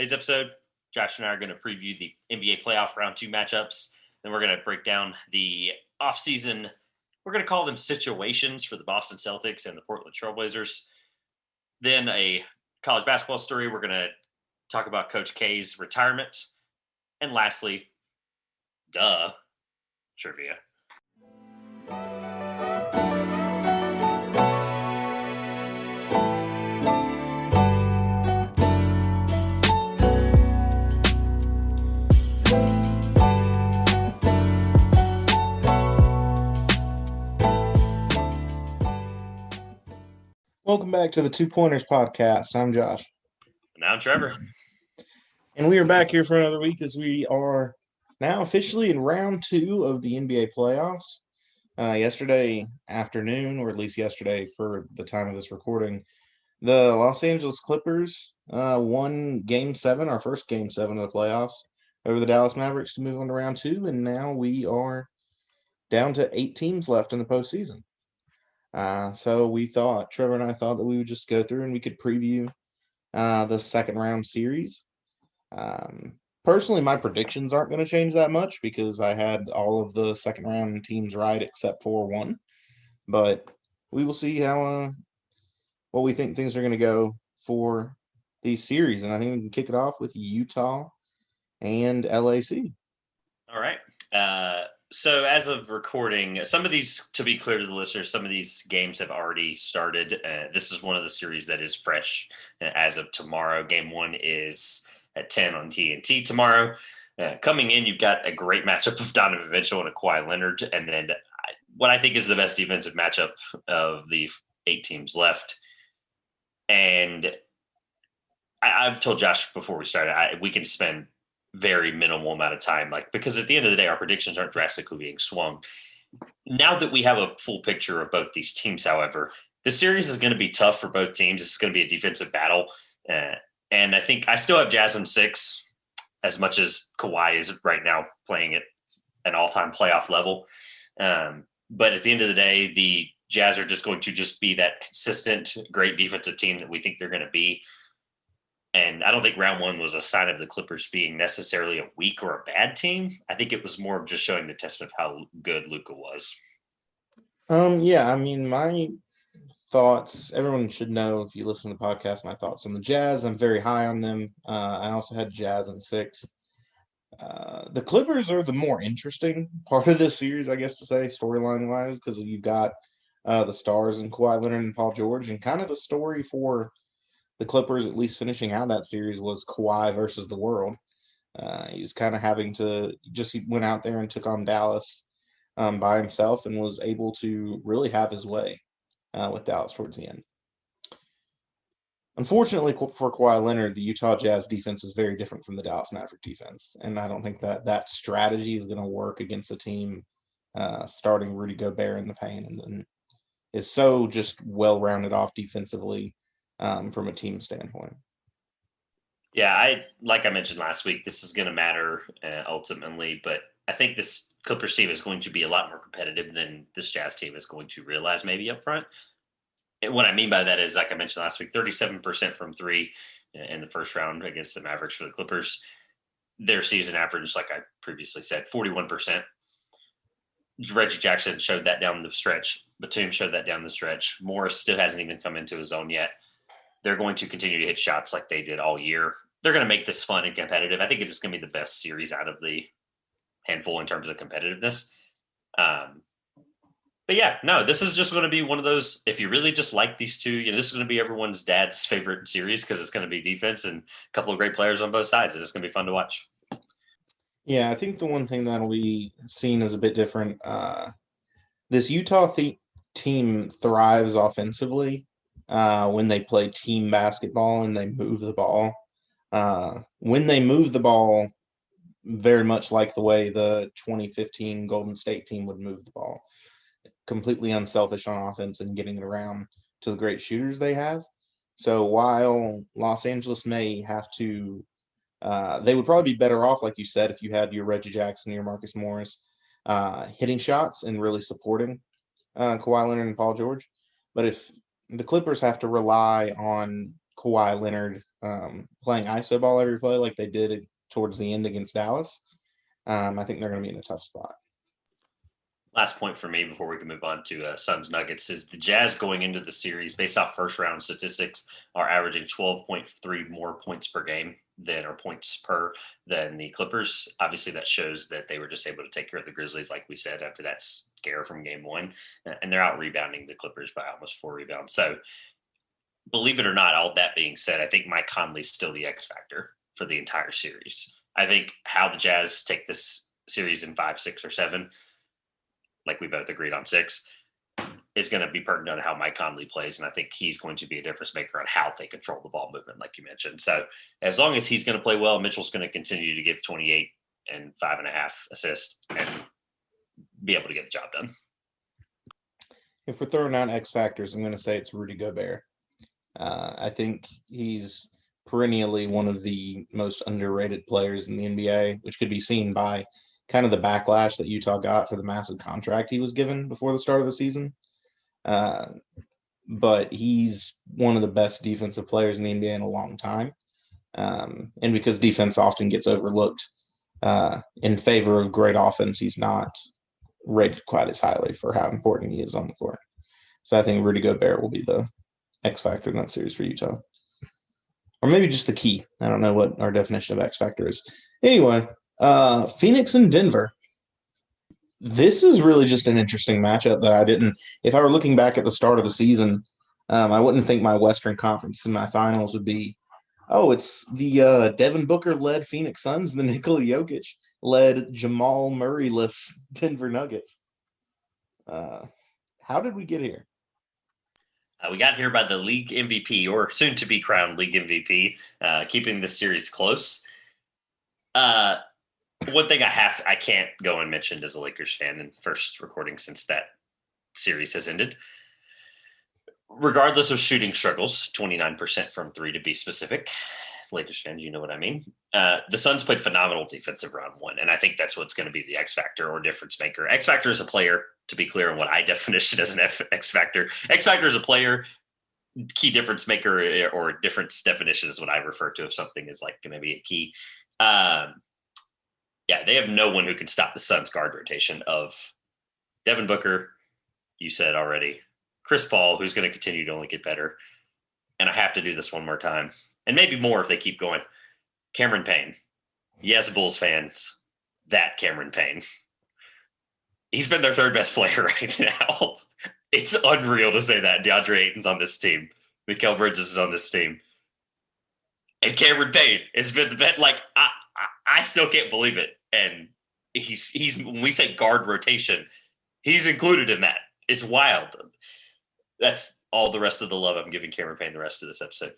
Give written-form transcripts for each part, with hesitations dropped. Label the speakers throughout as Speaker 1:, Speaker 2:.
Speaker 1: Today's episode, Josh and I are going to preview the NBA playoff round 2 matchups. Then we're going to break down the offseason, we're going to call them situations for the Boston Celtics and the Portland Trailblazers. Then a college basketball story. We're going to talk about Coach K's retirement. And lastly, trivia.
Speaker 2: Welcome back to the 2-Pointers podcast. I'm Josh.
Speaker 1: And I'm Trevor.
Speaker 2: And we are back here for another week as we are now officially in round 2 of the NBA playoffs. Yesterday afternoon, or at least yesterday for the time of this recording, the Los Angeles Clippers won Game 7, our first Game 7 of the playoffs, over the Dallas Mavericks to move on to round 2. And now we are down to 8 teams left in the postseason. So Trevor and I thought that we would just go through and we could preview the second round series. Personally, my predictions aren't going to change that much because I had all of the second round teams right except for one. But we will see what we think things are going to go for these series. And I think we can kick it off with Utah and LAC.
Speaker 1: All right. So as of recording, some of these, to be clear to the listeners, some of these games have already started. This is one of the series that is fresh as of tomorrow. Game 1 is at 10 on TNT tomorrow. Coming in, you've got a great matchup of Donovan Mitchell and Kawhi Leonard, and then what I think is the best defensive matchup of the 8 teams left. And I've told Josh before we started, we can spend very minimal amount of time, because at the end of the day, our predictions aren't drastically being swung. Now that we have a full picture of both these teams, however, the series is going to be tough for both teams. It's going to be a defensive battle. And I think I still have Jazz in 6, as much as Kawhi is right now playing at an all-time playoff level. But at the end of the day, the Jazz are just going to be that consistent, great defensive team that we think they're going to be. And I don't think round 1 was a sign of the Clippers being necessarily a weak or a bad team. I think it was more of just showing the testament of how good Luka was.
Speaker 2: My thoughts, everyone should know if you listen to the podcast, my thoughts on the Jazz. I'm very high on them. I also had Jazz in 6. The Clippers are the more interesting part of this series, I guess to say, storyline-wise, because you've got the stars and Kawhi Leonard and Paul George, and kind of the story for the Clippers, at least finishing out that series, was Kawhi versus the world. He was kind of having to he went out there and took on Dallas by himself and was able to really have his way with Dallas towards the end. Unfortunately for Kawhi Leonard, the Utah Jazz defense is very different from the Dallas Maverick defense. And I don't think that strategy is going to work against a team starting Rudy Gobert in the paint and then is so just well-rounded off defensively from a team standpoint.
Speaker 1: Yeah, like I mentioned last week, this is going to matter ultimately, but I think this Clippers team is going to be a lot more competitive than this Jazz team is going to realize maybe up front. And what I mean by that is, like I mentioned last week, 37% from 3 in the first round against the Mavericks for the Clippers. Their season average, like I previously said, 41%. Reggie Jackson showed that down the stretch. Batum showed that down the stretch. Morris still hasn't even come into his own yet. They're going to continue to hit shots like they did all year. They're going to make this fun and competitive. I think it's going to be the best series out of the handful in terms of competitiveness. But yeah, no, this is just going to be one of those, if you really just like these two, this is going to be everyone's dad's favorite series because it's going to be defense and a couple of great players on both sides. And it's going to be fun to watch.
Speaker 2: Yeah, I think the one thing that'll be seen as a bit different, this Utah team thrives offensively when they play team basketball and they move the ball. When they move the ball, very much like the way the 2015 Golden State team would move the ball, completely unselfish on offense and getting it around to the great shooters they have. So while Los Angeles may have to, they would probably be better off, like you said, if you had your Reggie Jackson, your Marcus Morris hitting shots and really supporting Kawhi Leonard and Paul George. But if the Clippers have to rely on Kawhi Leonard playing iso ball every play like they did towards the end against Dallas, I think they're going to be in a tough spot.
Speaker 1: Last point for me before we can move on to Suns Nuggets is the Jazz going into the series based off first round statistics are averaging 12.3 more points per game or points per than the Clippers. Obviously, that shows that they were just able to take care of the Grizzlies, like we said, after that scare from game one. And they're out rebounding the Clippers by almost 4 rebounds. So, believe it or not, all that being said, I think Mike Conley's still the X factor for the entire series. I think how the Jazz take this series in 5, 6, or 7, like we both agreed on 6, is going to be pertinent on how Mike Conley plays. And I think he's going to be a difference maker on how they control the ball movement, like you mentioned. So as long as he's going to play well, Mitchell's going to continue to give 28 and 5.5 assists and be able to get the job done.
Speaker 2: If we're throwing out X factors, I'm going to say it's Rudy Gobert. I think he's perennially one of the most underrated players in the NBA, which could be seen by kind of the backlash that Utah got for the massive contract he was given before the start of the season. But he's one of the best defensive players in the NBA in a long time. And because defense often gets overlooked in favor of great offense, he's not rated quite as highly for how important he is on the court. So I think Rudy Gobert will be the X factor in that series for Utah. Or maybe just the key. I don't know what our definition of X factor is. Anyway, Phoenix and Denver. This is really just an interesting matchup that I didn't – if I were looking back at the start of the season, I wouldn't think my Western Conference semifinals would be, it's the Devin Booker-led Phoenix Suns, the Nikola Jokic-led Jamal Murray-less Denver Nuggets. How did we get here?
Speaker 1: We got here by the league MVP, or soon-to-be crowned league MVP, keeping this series close. One thing I can't go unmentioned as a Lakers fan and first recording since that series has ended. Regardless of shooting struggles, 29% from 3 to be specific. Lakers fans, you know what I mean. The Suns played phenomenal defensive round 1, and I think that's what's going to be the X factor or difference maker. X factor is a player, to be clear on what I definition as an X factor. X factor is a player. Key difference maker or difference definition is what I refer to if something is like going to be a key. They have no one who can stop the Suns guard rotation of Devin Booker, you said already, Chris Paul, who's going to continue to only get better. And I have to do this one more time, and maybe more if they keep going. Cameron Payne. Yes, Bulls fans, that Cameron Payne. He's been their third best player right now. It's unreal to say that. DeAndre Ayton's on this team. Mikal Bridges is on this team. And Cameron Payne has been the best. Like, I still can't believe it. And he's when we say guard rotation, he's included in that. It's wild. That's all the rest of the love I'm giving Cameron Payne the rest of this episode.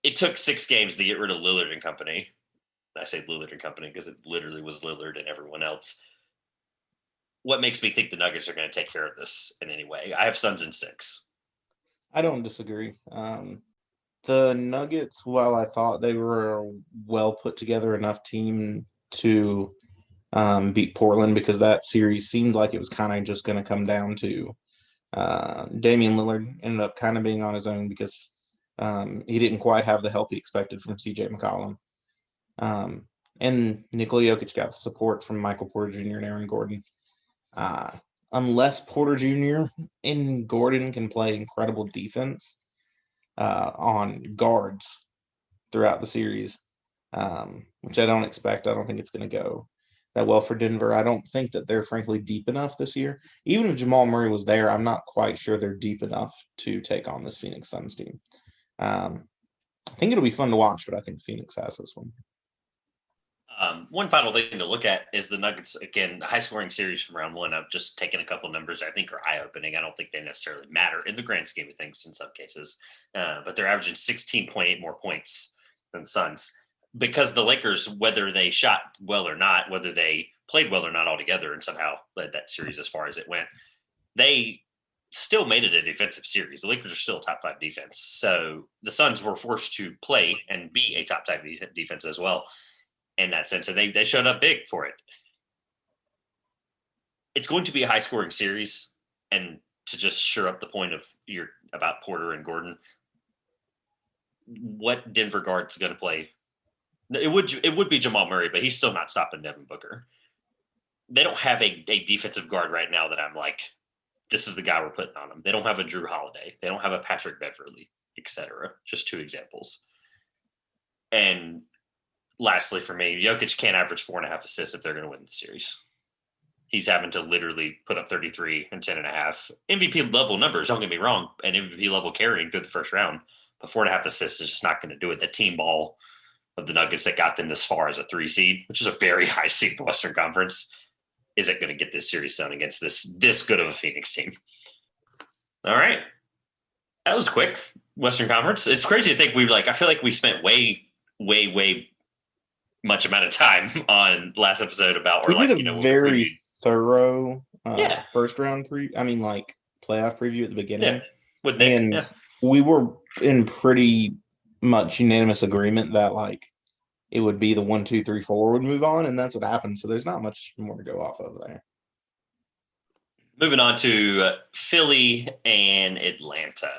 Speaker 1: It took 6 games to get rid of Lillard and company. I say Lillard and company because it literally was Lillard and everyone else. What makes me think the Nuggets are going to take care of this in any way? I have Suns in 6.
Speaker 2: I don't disagree. The Nuggets, while I thought they were a well put together enough team to beat Portland, because that series seemed like it was kind of just going to come down to Damian Lillard ended up kind of being on his own because he didn't quite have the help he expected from CJ McCollum. And Nikola Jokic got the support from Michael Porter Jr. and Aaron Gordon. Unless Porter Jr. and Gordon can play incredible defense on guards throughout the series, which I don't expect. I don't think it's going to go that well for Denver. I don't think that they're frankly deep enough this year. Even if Jamal Murray was there, I'm not quite sure they're deep enough to take on this Phoenix Suns team. I think it'll be fun to watch, but I think Phoenix has this one.
Speaker 1: One final thing to look at is the Nuggets, again, high-scoring series from round 1. I've just taken a couple numbers I think are eye-opening. I don't think they necessarily matter in the grand scheme of things in some cases, but they're averaging 16.8 more points than the Suns because the Lakers, whether they shot well or not, whether they played well or not altogether and somehow led that series as far as it went, they still made it a defensive series. The Lakers are still a top 5 defense. So the Suns were forced to play and be a top 5 defense as well. In that sense, and they showed up big for it. It's going to be a high-scoring series, and to just sure up the point of about Porter and Gordon, what Denver guard's going to play. It would be Jamal Murray, but he's still not stopping Devin Booker. They don't have a defensive guard right now that I'm like, this is the guy we're putting on them. They don't have a Drew Holiday. They don't have a Patrick Beverly, etc. Just 2 examples. And lastly, for me, Jokic can't average 4.5 assists if they're going to win the series. He's having to literally put up 33 and 10.5. MVP level numbers, don't get me wrong, and MVP level carrying through the first round. But 4.5 assists is just not going to do it. The team ball of the Nuggets that got them this far as a 3 seed, which is a very high seed in the Western Conference, isn't going to get this series done against this good of a Phoenix team. All right. That was quick. Western Conference. It's crazy to think I feel like we spent way much amount of time on last episode about,
Speaker 2: we did a very thorough first round playoff preview at the beginning.
Speaker 1: Yeah. With Nick,
Speaker 2: we were in pretty much unanimous agreement that it would be the 1, 2, 3, 4 would move on, and that's what happened. So there's not much more to go off of there.
Speaker 1: Moving on to Philly and Atlanta.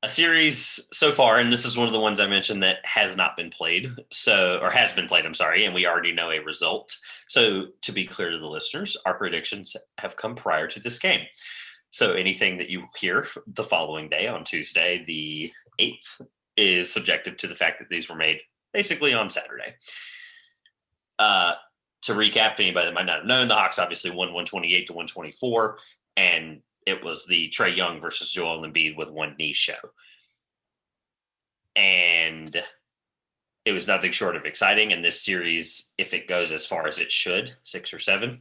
Speaker 1: A series so far, and this is one of the ones I mentioned that has not been played, has been played, and we already know a result. So to be clear to the listeners, our predictions have come prior to this game. So anything that you hear the following day on Tuesday, the 8th, is subjective to the fact that these were made basically on Saturday. To recap, anybody that might not have known, the Hawks obviously won 128 to 124, and it was the Trae Young versus Joel Embiid with one knee show. And it was nothing short of exciting. And this series, if it goes as far as it should, 6 or 7,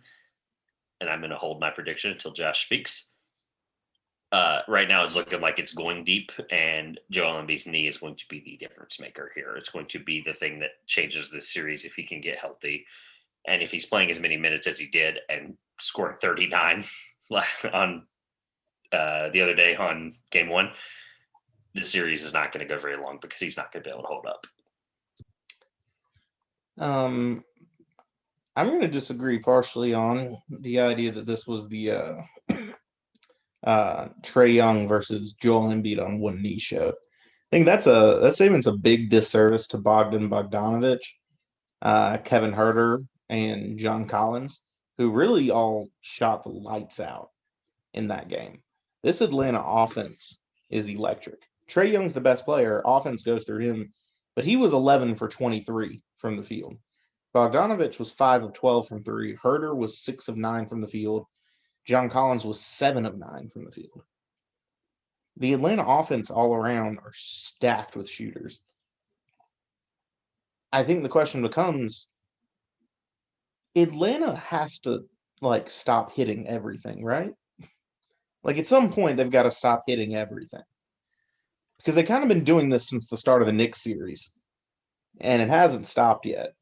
Speaker 1: and I'm going to hold my prediction until Josh speaks. Right now it's looking like it's going deep, and Joel Embiid's knee is going to be the difference maker here. It's going to be the thing that changes this series if he can get healthy. And if he's playing as many minutes as he did and scoring 39 on the other day on game 1, this series is not going to go very long because he's not going to be able to hold up.
Speaker 2: I'm going to disagree partially on the idea that this was the Trae Young versus Joel Embiid on one knee show. I think that statement's a big disservice to Bogdan Bogdanovic, Kevin Huerter, and John Collins, who really all shot the lights out in that game. This Atlanta offense is electric. Trae Young's the best player. Offense goes through him, but he was 11 for 23 from the field. Bogdanovic was 5 of 12 from 3. Huerter was 6 of 9 from the field. John Collins was 7 of 9 from the field. The Atlanta offense all around are stacked with shooters. I think the question becomes, Atlanta has to stop hitting everything, right? At some point they've got to stop hitting everything. Because they've kind of been doing this since the start of the Knicks series. And it hasn't stopped yet.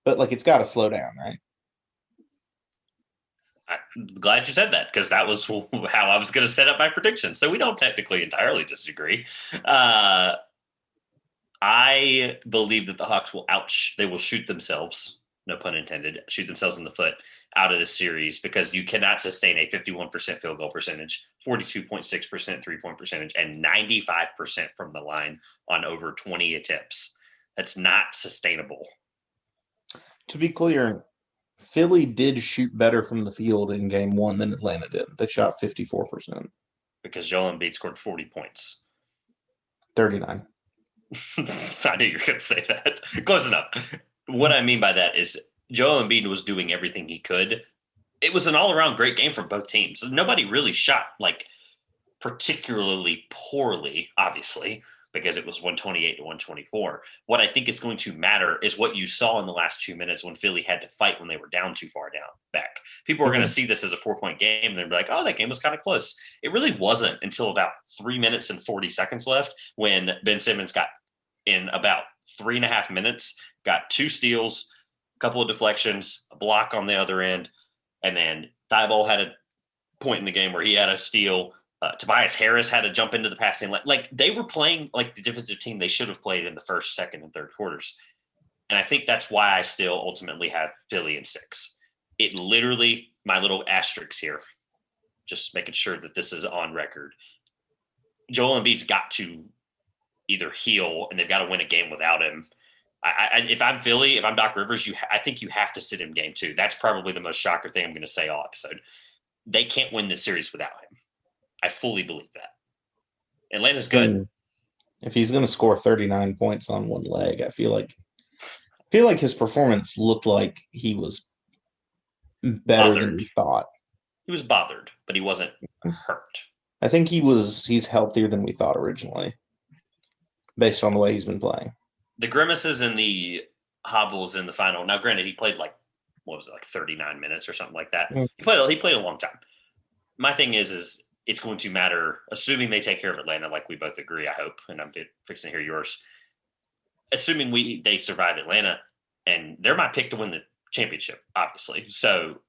Speaker 2: But it's got to slow down, right?
Speaker 1: I'm glad you said that, because that was how I was going to set up my prediction. So we don't technically entirely disagree. I believe that the Hawks will shoot themselves, no pun intended, shoot themselves in the foot out of this series, because you cannot sustain a 51% field goal percentage, 42.6% three-point percentage, and 95% from the line on over 20 attempts. That's not sustainable.
Speaker 2: To be clear, Philly did shoot better from the field in game 1 than Atlanta did. They shot 54%.
Speaker 1: Because Joel Embiid scored 40 points.
Speaker 2: 39.
Speaker 1: I knew you were going to say that. Close enough. What I mean by that is Joel Embiid was doing everything he could. It was an all-around great game for both teams. Nobody really shot particularly poorly, obviously, because it was 128 to 124. What I think is going to matter is what you saw in the last 2 minutes when Philly had to fight when they were down too far back. People are going to see this as a 4-point game, and they're like, oh, that game was kind of close. It really wasn't until about 3 minutes and 40 seconds left, when Ben Simmons got in about 3.5 minutes, got 2 steals, a couple of deflections, a block on the other end, and then Thibault had a point in the game where he had a steal. Tobias Harris had to jump into the passing. They were playing like the defensive team they should have played in the first, second, and third quarters. And I think that's why I still ultimately have Philly in 6. It literally, my little asterisks here, just making sure that this is on record. Joel Embiid's got to either heal and they've got to win a game without him. If I'm Philly, if I'm Doc Rivers, I think you have to sit him game 2. That's probably the most shocker thing I'm going to say all episode. They can't win this series without him. I fully believe that. Atlanta's good.
Speaker 2: If he's going to score 39 points on one leg, I feel like his performance looked like he was better than we thought.
Speaker 1: He was bothered, but he wasn't hurt.
Speaker 2: I think he's healthier than we thought originally, based on the way he's been playing.
Speaker 1: The grimaces and the hobbles in the final. Now, granted, he played like 39 minutes or something like that. Mm. He played a long time. My thing is it's going to matter, assuming they take care of Atlanta, like we both agree, I hope, and I'm fixing to hear yours. Assuming they survive Atlanta, and they're my pick to win the championship, obviously. So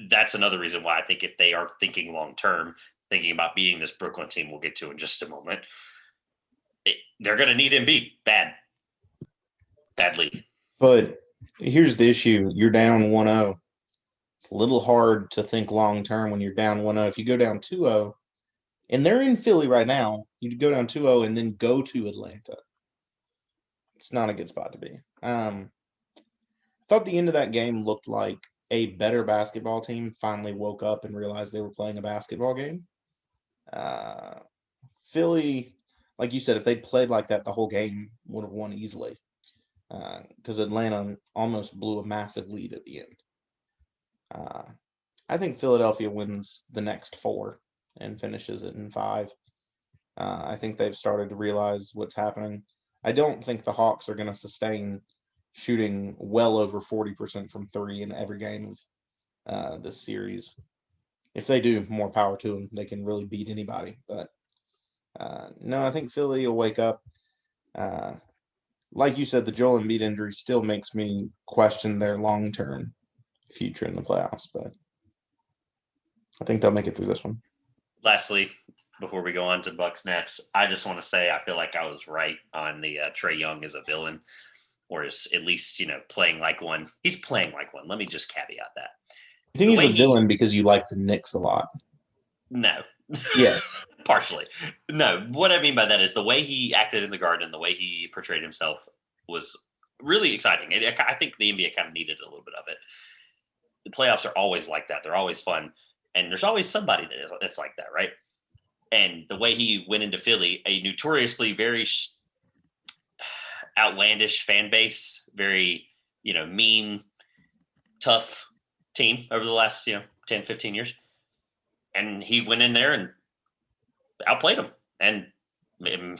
Speaker 1: that's another reason why I think if they are thinking long-term, thinking about beating this Brooklyn team we'll get to in just a moment, they're going to need Embiid badly.
Speaker 2: But here's the issue. You're down 1-0. It's a little hard to think long-term when you're down 1-0. If you go down 2-0, and they're in Philly right now, you go down 2-0 and then go to Atlanta. It's not a good spot to be. I thought the end of that game looked like a better basketball team finally woke up and realized they were playing a basketball game. Philly, like you said, if they'd played like that, the whole game would have won easily. Because Atlanta almost blew a massive lead at the end. I think Philadelphia wins the next 4 and finishes it in 5. I think they've started to realize what's happening. I don't think the Hawks are going to sustain shooting well over 40% from 3 in every game of this series. If they do, more power to them. They can really beat anybody. But no, I think Philly will wake up. Like you said, the Joel Embiid injury still makes me question their long-term future in the playoffs, but I think they'll make it through this one.
Speaker 1: Lastly, before we go on to Bucks Nets, I just want to say I feel like I was right on the Trae Young as a villain, or is at least, playing like one. He's playing like one. Let me just caveat that.
Speaker 2: You think he's a villain because you like the Knicks a lot?
Speaker 1: No.
Speaker 2: Yes.
Speaker 1: Partially. No, what I mean by that is the way he acted in the Garden, the way he portrayed himself was really exciting. I think the NBA kind of needed a little bit of it. The playoffs are always like that. They're always fun. And there's always somebody that's like that, right? And the way he went into Philly, a notoriously very outlandish fan base, very, mean, tough team over the last, 10, 15 years. And he went in there and outplayed them and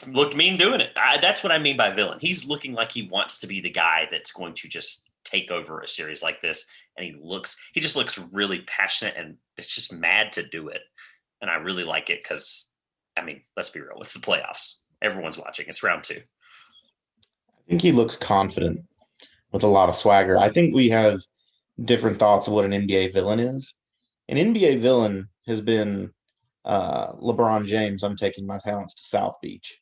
Speaker 1: looked mean doing it. That's what I mean by villain. He's looking like he wants to be the guy that's going to just take over a series like this. And he just looks really passionate and it's just mad to do it. And I really like it because, let's be real. It's the playoffs. Everyone's watching. It's round 2.
Speaker 2: I think he looks confident with a lot of swagger. I think we have different thoughts of what an NBA villain is. An NBA villain has been LeBron James. I'm taking my talents to South Beach.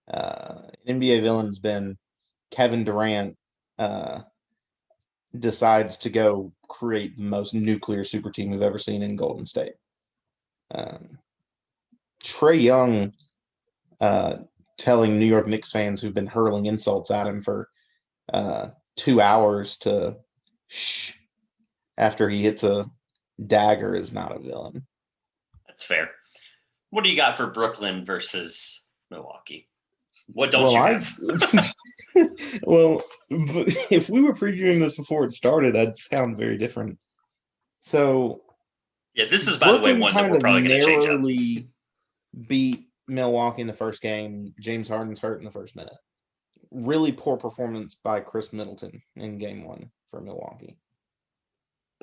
Speaker 2: An NBA villain has been Kevin Durant decides to go create the most nuclear super team we've ever seen in Golden State. Trae Young telling New York Knicks fans who've been hurling insults at him for 2 hours to shh after he hits a dagger is not a villain.
Speaker 1: That's fair. What do you got for Brooklyn versus Milwaukee? What don't you have?
Speaker 2: Well, if we were previewing this before it started, I'd sound very different. So,
Speaker 1: yeah, this is, by the way, one that we're probably going to change up.
Speaker 2: Narrowly beat Milwaukee in the first game. James Harden's hurt in the first minute. Really poor performance by Chris Middleton in game 1 for Milwaukee.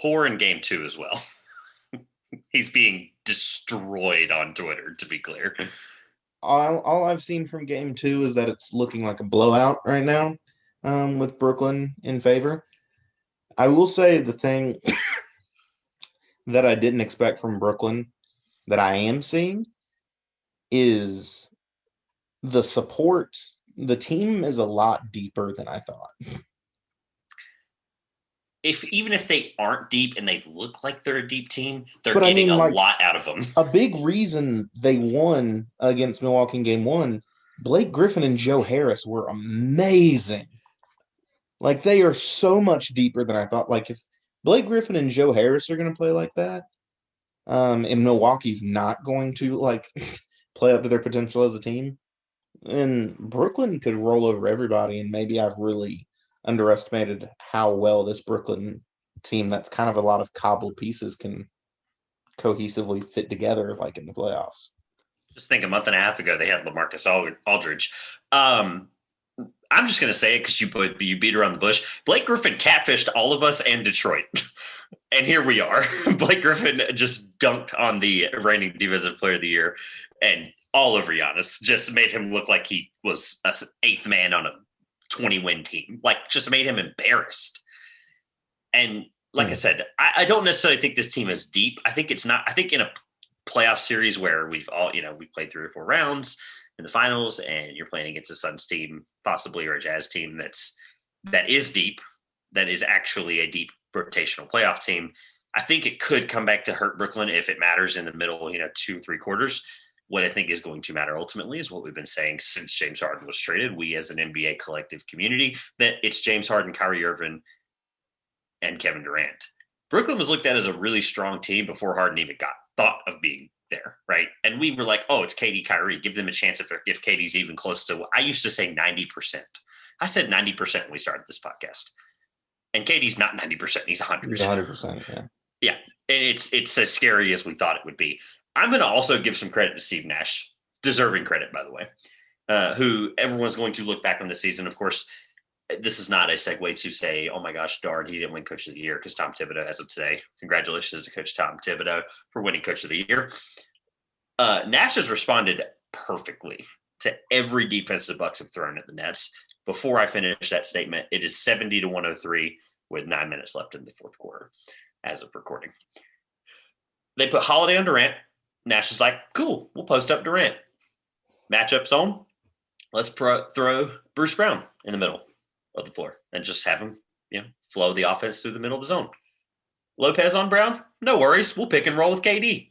Speaker 1: Poor in game 2 as well. He's being destroyed on Twitter, to be clear.
Speaker 2: All I've seen from game 2 is that it's looking like a blowout right now with Brooklyn in favor. I will say the thing that I didn't expect from Brooklyn that I am seeing is the support. The team is a lot deeper than I thought.
Speaker 1: Even if they aren't deep and they look like they're a deep team, they're getting a lot out of them.
Speaker 2: A big reason they won against Milwaukee in game 1 Blake Griffin and Joe Harris were amazing. Like, they are so much deeper than I thought. Like, if Blake Griffin and Joe Harris are going to play like that, and Milwaukee's not going to like play up to their potential as a team, and Brooklyn could roll over everybody. And maybe I've really underestimated how well this Brooklyn team, that's kind of a lot of cobbled pieces, can cohesively fit together like in the playoffs.
Speaker 1: Just think a month and a half ago, they had LaMarcus Aldridge. I'm just going to say it because you beat around the bush. Blake Griffin catfished all of us and Detroit. And here we are. Blake Griffin just dunked on the reigning defensive player of the year and all over Giannis. Just made him look like he was an eighth man on a 20-win team. Like, just made him embarrassed. And like I said, I don't necessarily think this team is deep. I think it's not. I think in a playoff series where we played 3 or 4 rounds in the finals, and you're playing against a Suns team, possibly, or a Jazz team that is deep, that is actually a deep rotational playoff team. I think it could come back to hurt Brooklyn if it matters in the middle, 2, 3 quarters. What I think is going to matter ultimately is what we've been saying since James Harden was traded. We as an NBA collective community, that it's James Harden, Kyrie Irving, and Kevin Durant. Brooklyn was looked at as a really strong team before Harden even got thought of being there, right? And we were like, oh, it's KD, Kyrie. Give them a chance if KD's even close to, I used to say 90%. I said 90% when we started this podcast. And KD's not 90%. He's 100%.
Speaker 2: He's 100%, yeah.
Speaker 1: Yeah, and it's as scary as we thought it would be. I'm going to also give some credit to Steve Nash, deserving credit, by the way, who everyone's going to look back on the season. Of course, this is not a segue to say, oh my gosh, darn, he didn't win Coach of the Year, because Tom Thibodeau, as of today, congratulations to Coach Tom Thibodeau for winning Coach of the Year. Nash has responded perfectly to every defense the Bucks have thrown at the Nets. Before I finish that statement, it is 70-103 with 9 minutes left in the fourth quarter as of recording. They put Holiday on Durant. Nash is like, cool, we'll post up Durant. Matchup zone. Let's throw Bruce Brown in the middle of the floor and just have him, flow the offense through the middle of the zone. Lopez on Brown, no worries. We'll pick and roll with KD.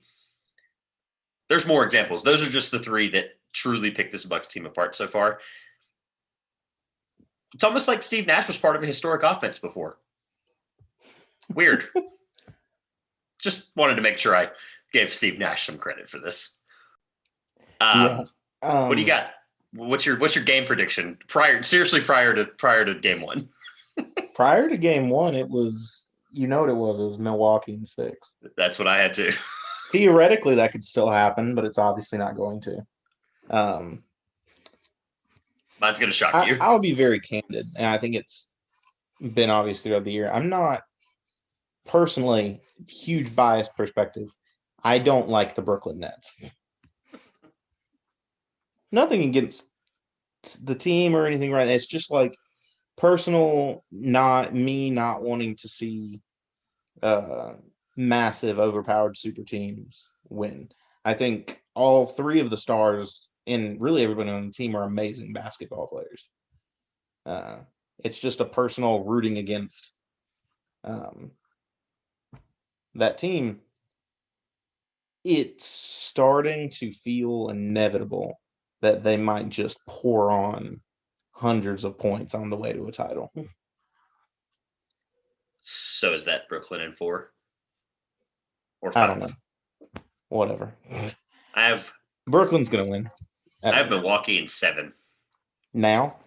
Speaker 1: There's more examples. Those are just the 3 that truly pick this Bucks team apart so far. It's almost like Steve Nash was part of a historic offense before. Weird. Just wanted to make sure I gave Steve Nash some credit for this. What do you got? What's your game prediction prior to game 1?
Speaker 2: Prior to game 1, it was, what it was Milwaukee in 6.
Speaker 1: That's what I had too.
Speaker 2: Theoretically, that could still happen, but it's obviously not going to.
Speaker 1: Mine's going to shock you.
Speaker 2: I'll be very candid, and I think it's been obvious throughout the year. I'm not personally, huge biased perspective, I don't like the Brooklyn Nets. Nothing against the team or anything, right? It's just like personal, not wanting to see massive, overpowered super teams win. I think all 3 of the stars and really everybody on the team are amazing basketball players. It's just a personal rooting against that team. It's starting to feel inevitable that they might just pour on hundreds of points on the way to a title.
Speaker 1: So is that Brooklyn in 4? Or 5?
Speaker 2: I don't know. Whatever. Brooklyn's going to win.
Speaker 1: I have Milwaukee in 7.
Speaker 2: Now?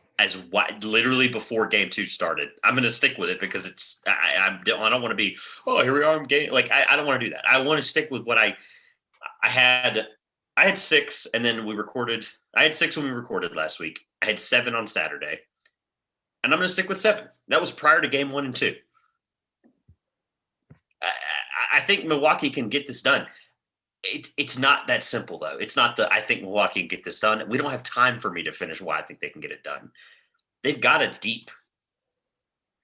Speaker 1: Literally before game 2 started. I'm going to stick with it because it's I don't want to be, oh, here we are in game. Like, I don't want to do that. I want to stick with what I had 6, and then we recorded. I had 6 when we recorded last week. I had 7 on Saturday, and I'm going to stick with 7. That was prior to game 1 and 2. I think Milwaukee can get this done. It's not that simple, though. It's not I think Milwaukee can get this done. We don't have time for me to finish why I think they can get it done. They've got a deep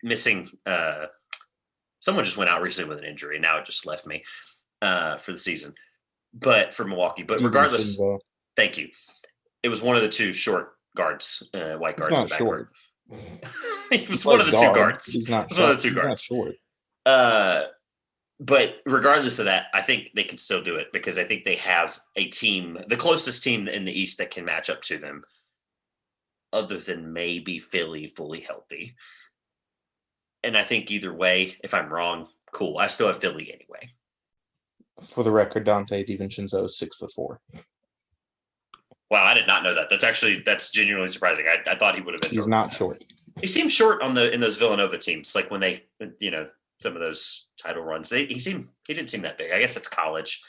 Speaker 1: missing. Someone just went out recently with an injury, and now it just left me for the season. But for Milwaukee, but regardless, thank you. It was one of the 2 short guards, white guards in the backcourt. He was one of the 2 guards.
Speaker 2: He's not
Speaker 1: one of the 2 guards.
Speaker 2: Short.
Speaker 1: But regardless of that, I think they can still do it because I think they have a team, the closest team in the East that can match up to them other than maybe Philly fully healthy. And I think either way, if I'm wrong, cool. I still have Philly anyway.
Speaker 2: For the record, Dante DiVincenzo is 6'4".
Speaker 1: Wow, I did not know that. That's genuinely surprising. I thought he would have been.
Speaker 2: He's not short.
Speaker 1: He seemed short in those Villanova teams, like when they, some of those title runs. He didn't seem that big. I guess it's college.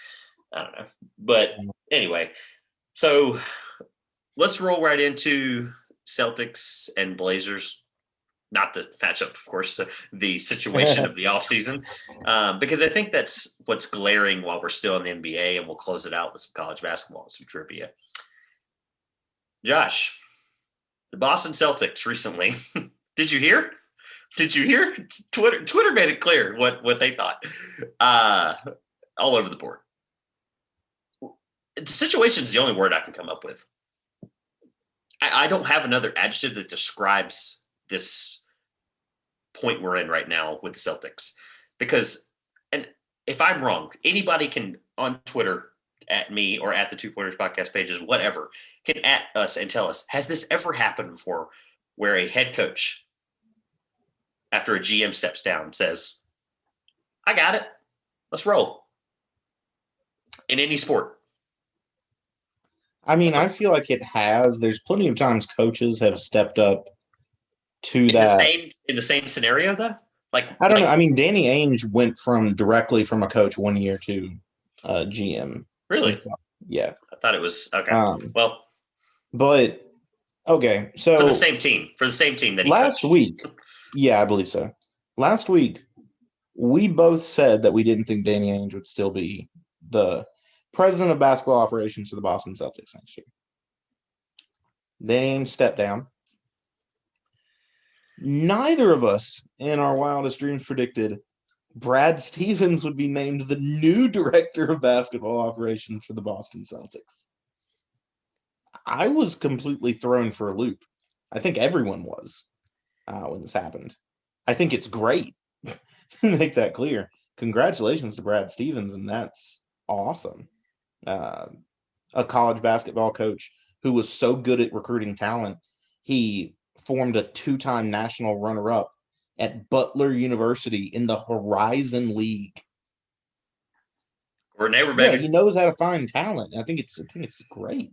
Speaker 1: I don't know. But anyway, so let's roll right into Celtics and Blazers. Not the matchup, of course, the situation of the offseason, because I think that's what's glaring while we're still in the NBA, and we'll close it out with some college basketball and some trivia. Josh, the Boston Celtics recently, did you hear? Twitter made it clear what they thought all over the board. The situation is the only word I can come up with. I don't have another adjective that describes this point we're in right now with the Celtics, because, and if I'm wrong, anybody can on Twitter at me or at the Two Pointers podcast pages, whatever, can at us and tell us, has this ever happened before where a head coach, after a GM steps down, says, I got it, let's roll, in any sport?
Speaker 2: I mean, I feel like it has. There's plenty of times coaches have stepped up to that.
Speaker 1: In the same scenario, though?
Speaker 2: I don't know. I mean, Danny Ainge went directly from a coach 1 year to GM.
Speaker 1: Really?
Speaker 2: Yeah.
Speaker 1: I thought it was okay.
Speaker 2: But okay, so
Speaker 1: for the same team that he
Speaker 2: last
Speaker 1: coached.
Speaker 2: Week, yeah, I believe so. Last week, we both said that we didn't think Danny Ainge would still be the president of basketball operations for the Boston Celtics next year. Danny Ainge stepped down. Neither of us in our wildest dreams predicted Brad Stevens would be named the new director of basketball operations for the Boston Celtics. I was completely thrown for a loop. I think everyone was when this happened. I think it's great. Make that clear. Congratulations to Brad Stevens, and that's awesome. A college basketball coach who was so good at recruiting talent, he formed a 2-time national runner-up at Butler University in the Horizon League.
Speaker 1: We're neighbor, baby.
Speaker 2: Yeah, he knows how to find talent. I think it's great.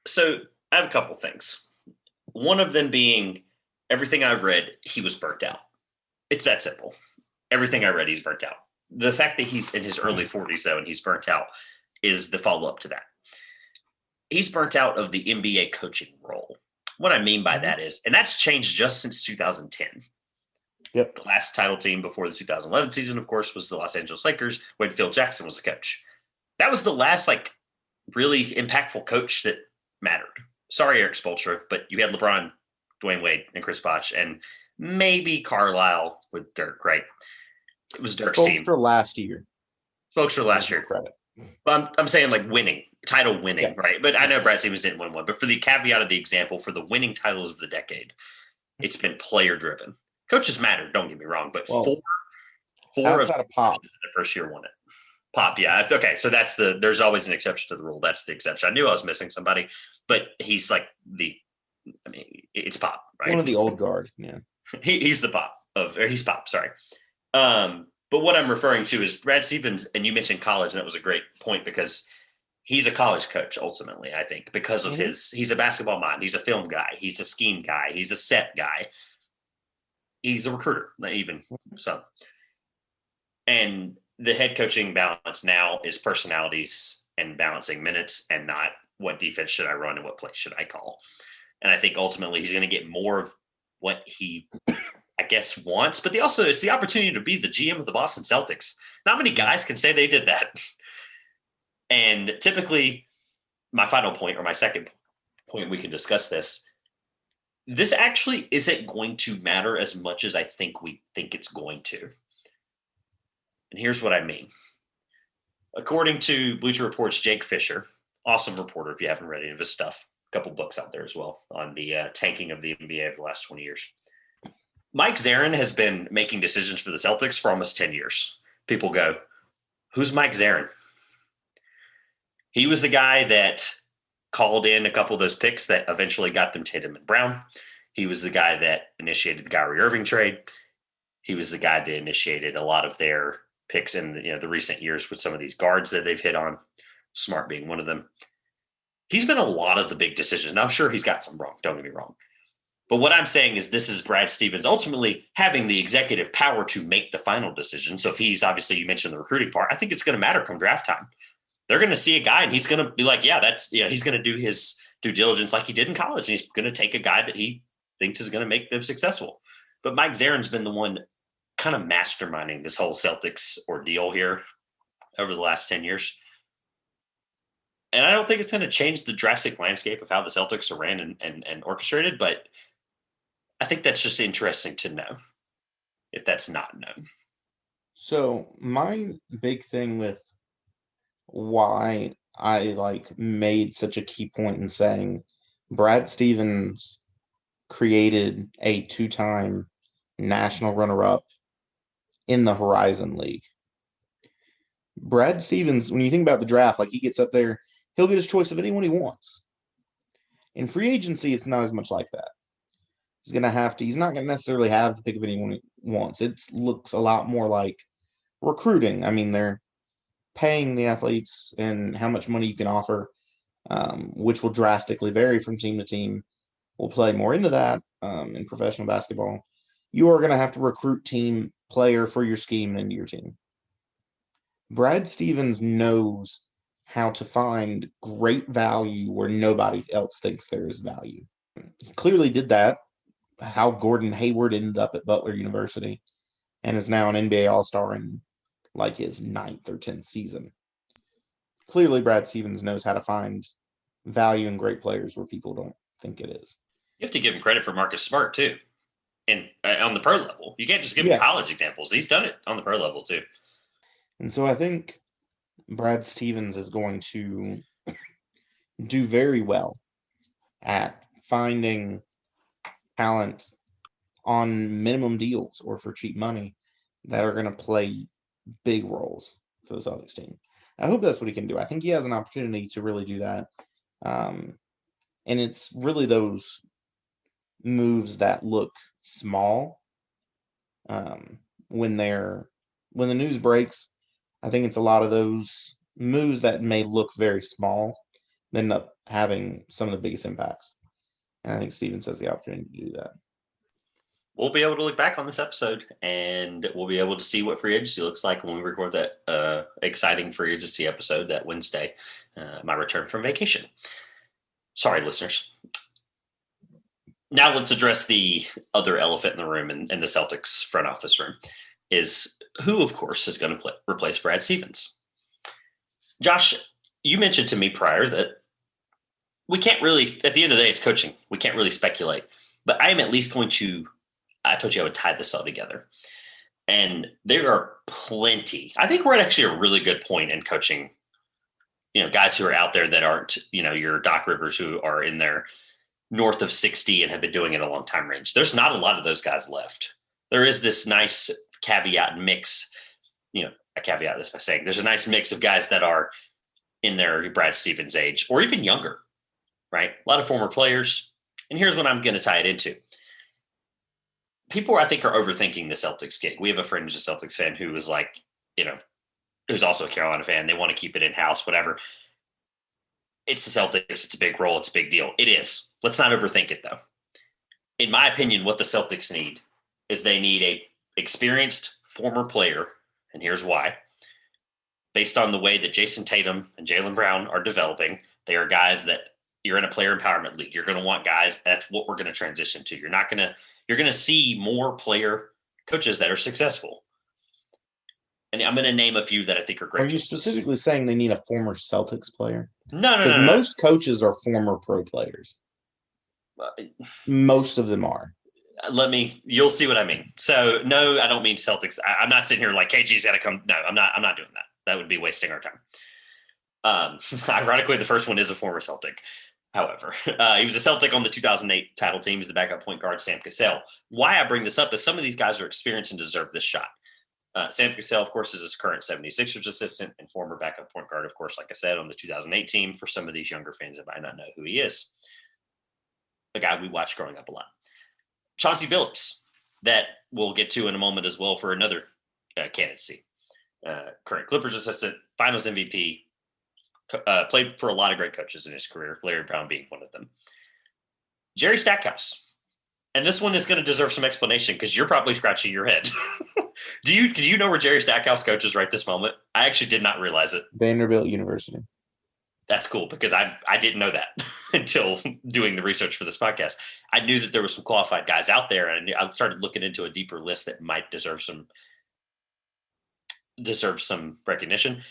Speaker 1: So I have a couple things. One of them being, everything I've read, he was burnt out. It's that simple. Everything I read, he's burnt out. The fact that he's in his early 40s, though, and he's burnt out is the follow-up to that. He's burnt out of the NBA coaching role. What I mean by that is, and that's changed just since 2010.
Speaker 2: Yep.
Speaker 1: The last title team before the 2011 season, of course, was the Los Angeles Lakers when Phil Jackson was the coach. That was the last, really impactful coach that mattered. Sorry, Eric Spoelstra, but you had LeBron, Dwayne Wade, and Chris Bosh, and maybe Carlisle with Dirk, right? It was Dirk's team.
Speaker 2: Spoelstra last year.
Speaker 1: Credit. But I'm saying winning, title winning, yeah. Right? But I know Brad Stevens didn't win one. But for the caveat of the example, for the winning titles of the decade, it's been player driven. Coaches matter, don't get me wrong, but four of
Speaker 2: Pop
Speaker 1: the first year won it. Pop, yeah. Okay, so there's always an exception to the rule. That's the exception. I knew I was missing somebody, but he's it's Pop, right?
Speaker 2: One of the old guard, yeah.
Speaker 1: He's Pop, sorry. But what I'm referring to is Brad Stevens, and you mentioned college, and that was a great point because he's a college coach ultimately, I think, because of he's a basketball mind. He's a film guy. He's a scheme guy. He's a set guy. He's a recruiter, even so. And the head coaching balance now is personalities and balancing minutes and not what defense should I run and what play should I call. And I think ultimately he's going to get more of what he I guess wants, but it's the opportunity to be the GM of the Boston Celtics. Not many guys can say they did that. And typically my final point, or my second point, we can discuss this actually isn't going to matter as much as I think we think it's going to. And here's what I mean. According to Bleacher Report's Jake Fisher, awesome reporter if you haven't read any of his stuff, a couple books out there as well on the tanking of the NBA over the last 20 years. Mike Zarin has been making decisions for the Celtics for almost 10 years. People go, who's Mike Zarin? He was the guy that called in a couple of those picks that eventually got them Tatum and Brown. He was the guy that initiated the Kyrie Irving trade. He was the guy that initiated a lot of their picks in the recent years with some of these guards that they've hit on, Smart being one of them. He's been a lot of the big decisions. And I'm sure he's got some wrong. Don't get me wrong. But what I'm saying is this is Brad Stevens ultimately having the executive power to make the final decision. So if he's obviously, you mentioned the recruiting part, I think it's going to matter come draft time. They're going to see a guy and he's going to be like, yeah, he's going to do his due diligence like he did in college. And he's going to take a guy that he thinks is going to make them successful. But Mike Zarin's been the one kind of masterminding this whole Celtics ordeal here over the last 10 years. And I don't think it's going to change the drastic landscape of how the Celtics are ran and orchestrated, but I think that's just interesting to know if that's not known.
Speaker 2: So my big thing with why I made such a key point in saying Brad Stevens created a 2-time national runner-up in the Horizon League. Brad Stevens, when you think about the draft, he gets up there, he'll get his choice of anyone he wants. In free agency, it's not as much like that. He's not going to necessarily have the pick of anyone he wants. It looks a lot more like recruiting. I mean, they're paying the athletes and how much money you can offer, which will drastically vary from team to team. We'll play more into that in professional basketball. You are going to have to recruit team player for your scheme into your team. Brad Stevens knows how to find great value where nobody else thinks there is value. He clearly did that. How Gordon Hayward ended up at Butler University and is now an NBA All-Star in his 9th or 10th season. Clearly, Brad Stevens knows how to find value in great players where people don't think it is.
Speaker 1: You have to give him credit for Marcus Smart, too, and on the pro level. You can't just give him college examples. He's done it on the pro level, too.
Speaker 2: And so I think Brad Stevens is going to do very well at finding talent on minimum deals or for cheap money that are going to play big roles for the Celtics team. I hope that's what he can do. I think he has an opportunity to really do that. And it's really those moves that look small when the news breaks. I think it's a lot of those moves that may look very small that end up having some of the biggest impacts. And I think Stevens has the opportunity to do that.
Speaker 1: We'll be able to look back on this episode and we'll be able to see what free agency looks like when we record that exciting free agency episode that Wednesday, my return from vacation. Sorry, listeners. Now let's address the other elephant in the room in the Celtics front office room is who, of course, is going to replace Brad Stevens. Josh, you mentioned to me prior that we can't really, at the end of the day, it's coaching. We can't really speculate. But I am at least going to, I told you I would tie this all together. And there are plenty. I think we're at actually a really good point in coaching, guys who are out there that aren't, your Doc Rivers who are in their north of 60 and have been doing it a long time range. There's not a lot of those guys left. There is this nice caveat mix, I caveat this by saying there's a nice mix of guys that are in their Brad Stevens age or even younger, right? A lot of former players. And here's what I'm going to tie it into. People, I think, are overthinking the Celtics gig. We have a friend who's a Celtics fan who was like, who's also a Carolina fan. They want to keep it in-house, whatever. It's the Celtics. It's a big role. It's a big deal. It is. Let's not overthink it, though. In my opinion, what the Celtics need is they need a experienced former player, and here's why. Based on the way that Jason Tatum and Jaylen Brown are developing, they are guys that you're in a player empowerment league. You're going to want guys. That's what we're going to transition to. You're going to see more player coaches that are successful. And I'm going to name a few that I think are great.
Speaker 2: Are you specifically saying they need a former Celtics player?
Speaker 1: No.
Speaker 2: Because most coaches are former pro players. Most of them are.
Speaker 1: You'll see what I mean. So no, I don't mean Celtics. I'm not sitting here like KG's got to come. No, I'm not doing that. That would be wasting our time. Ironically, the first one is a former Celtic. However, he was a Celtic on the 2008 title team. He's the backup point guard, Sam Cassell. Why I bring this up is some of these guys are experienced and deserve this shot. Sam Cassell, of course, is his current 76ers assistant and former backup point guard, of course, like I said, on the 2008 team. For some of these younger fans that might not know who he is, a guy we watched growing up a lot. Chauncey Billups, that we'll get to in a moment as well for another candidacy. Current Clippers assistant, Finals MVP, played for a lot of great coaches in his career, Larry Brown being one of them. Jerry Stackhouse. And this one is going to deserve some explanation because you're probably scratching your head. Do you know where Jerry Stackhouse coaches right this moment? I actually did not realize it.
Speaker 2: Vanderbilt University.
Speaker 1: That's cool because I didn't know that until doing the research for this podcast. I knew that there were some qualified guys out there, and I started looking into a deeper list that might deserve some recognition.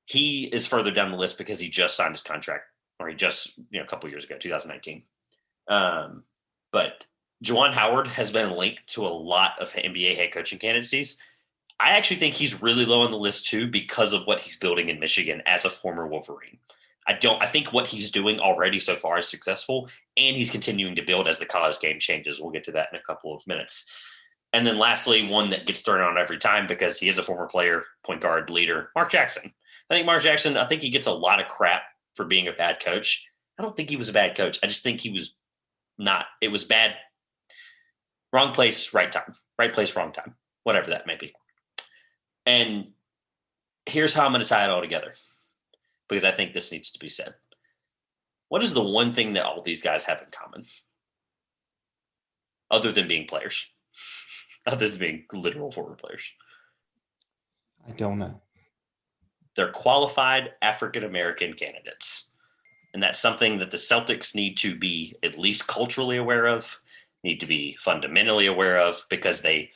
Speaker 1: He is further down the list because he just signed his contract, or he just, a couple years ago, 2019. But Juwan Howard has been linked to a lot of NBA head coaching candidacies. I actually think he's really low on the list too because of what he's building in Michigan as a former Wolverine. I think what he's doing already so far is successful, and he's continuing to build as the college game changes. We'll get to that in a couple of minutes. And then lastly, one that gets thrown on every time because he is a former player, point guard, leader, Mark Jackson. I think he gets a lot of crap for being a bad coach. I don't think he was a bad coach. I just think he was not. It was bad. Wrong place, right time. Right place, wrong time. Whatever that may be. And here's how I'm going to tie it all together, because I think this needs to be said. What is the one thing that all these guys have in common? Other than being players. Other than being literal forward players.
Speaker 2: I don't know.
Speaker 1: They're qualified African-American candidates. And that's something that the Celtics need to be at least culturally aware of, need to be fundamentally aware of, because they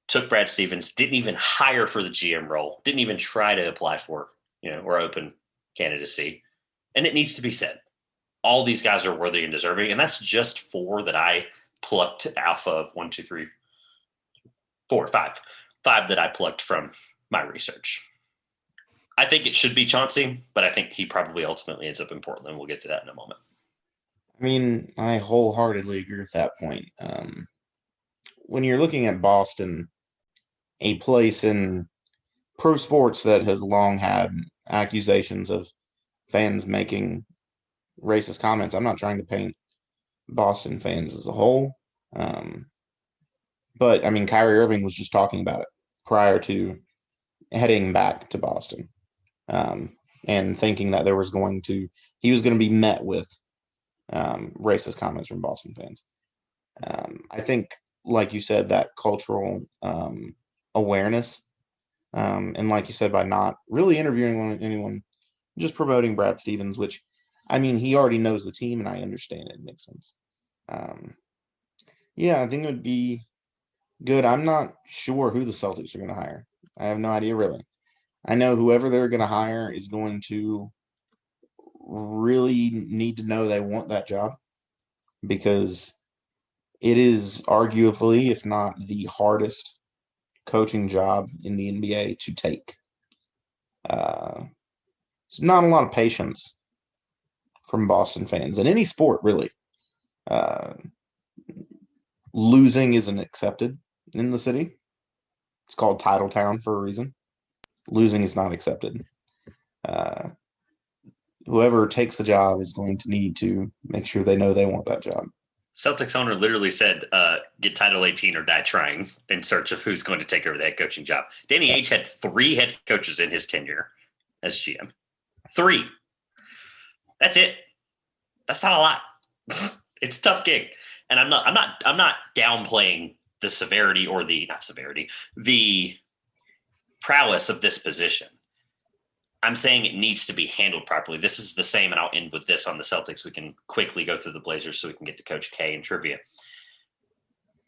Speaker 1: took Brad Stevens, didn't even hire for the GM role, didn't even try to apply for, or open candidacy. And it needs to be said. All these guys are worthy and deserving. And that's just 4 that I plucked off of 1, 2, 3, 4, 5 that I plucked from my research. I think it should be Chauncey, but I think he probably ultimately ends up in Portland. We'll get to that in a moment.
Speaker 2: I mean, I wholeheartedly agree with that point. When you're looking at Boston, a place in pro sports that has long had accusations of fans making racist comments, I'm not trying to paint Boston fans as a whole. But, I mean, Kyrie Irving was just talking about it prior to heading back to Boston. And thinking that he was going to be met with racist comments from Boston fans. I think, like you said, that cultural awareness, and like you said, by not really interviewing anyone, just promoting Brad Stevens, which, I mean, he already knows the team, and I understand it makes sense. Yeah, I think it would be good. I'm not sure who the Celtics are going to hire. I have no idea, really. I know whoever they're going to hire is going to really need to know they want that job, because it is arguably, if not the hardest coaching job in the NBA to take. It's not a lot of patience from Boston fans in any sport, really. Losing isn't accepted in the city. It's called Title Town for a reason. Losing is not accepted. Whoever takes the job is going to need to make sure they know they want that job.
Speaker 1: Celtics owner literally said, get Title 18 or die trying, in search of who's going to take over the head coaching job. Danny Ainge had 3 head coaches in his tenure as GM. 3. That's it. That's not a lot. It's a tough gig. And I'm not downplaying the severity or the prowess of this position. I'm saying it needs to be handled properly. This is the same, and I'll end with this on the Celtics. We can quickly go through the Blazers so we can get to Coach K and trivia.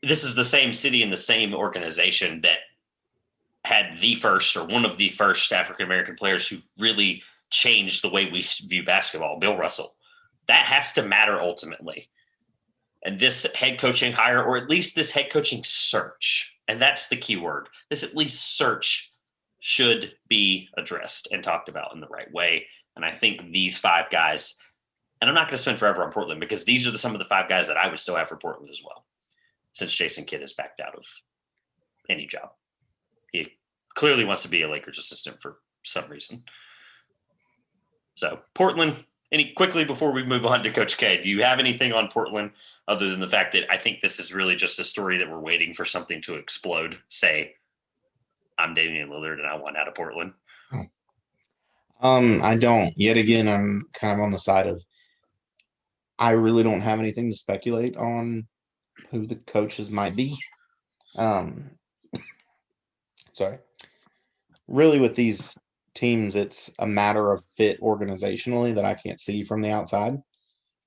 Speaker 1: This is the same city and the same organization that had the first, or one of the first, African-American players who really changed the way we view basketball, Bill Russell. That has to matter ultimately. And this head coaching hire, or at least this head coaching search, and that's the key word, this at least search should be addressed and talked about in the right way. And I think these 5 guys, and I'm not going to spend forever on Portland, because these are some of the 5 guys that I would still have for Portland as well, since Jason Kidd has backed out of any job. He clearly wants to be a Lakers assistant for some reason. So Portland, quickly before we move on to Coach K, do you have anything on Portland other than the fact that I think this is really just a story that we're waiting for something to explode? Say, I'm Damian Lillard and I want out of Portland.
Speaker 2: I don't. Yet again, I'm kind of on the side of I really don't have anything to speculate on who the coaches might be. Sorry. Really, with these teams, it's a matter of fit organizationally that I can't see from the outside.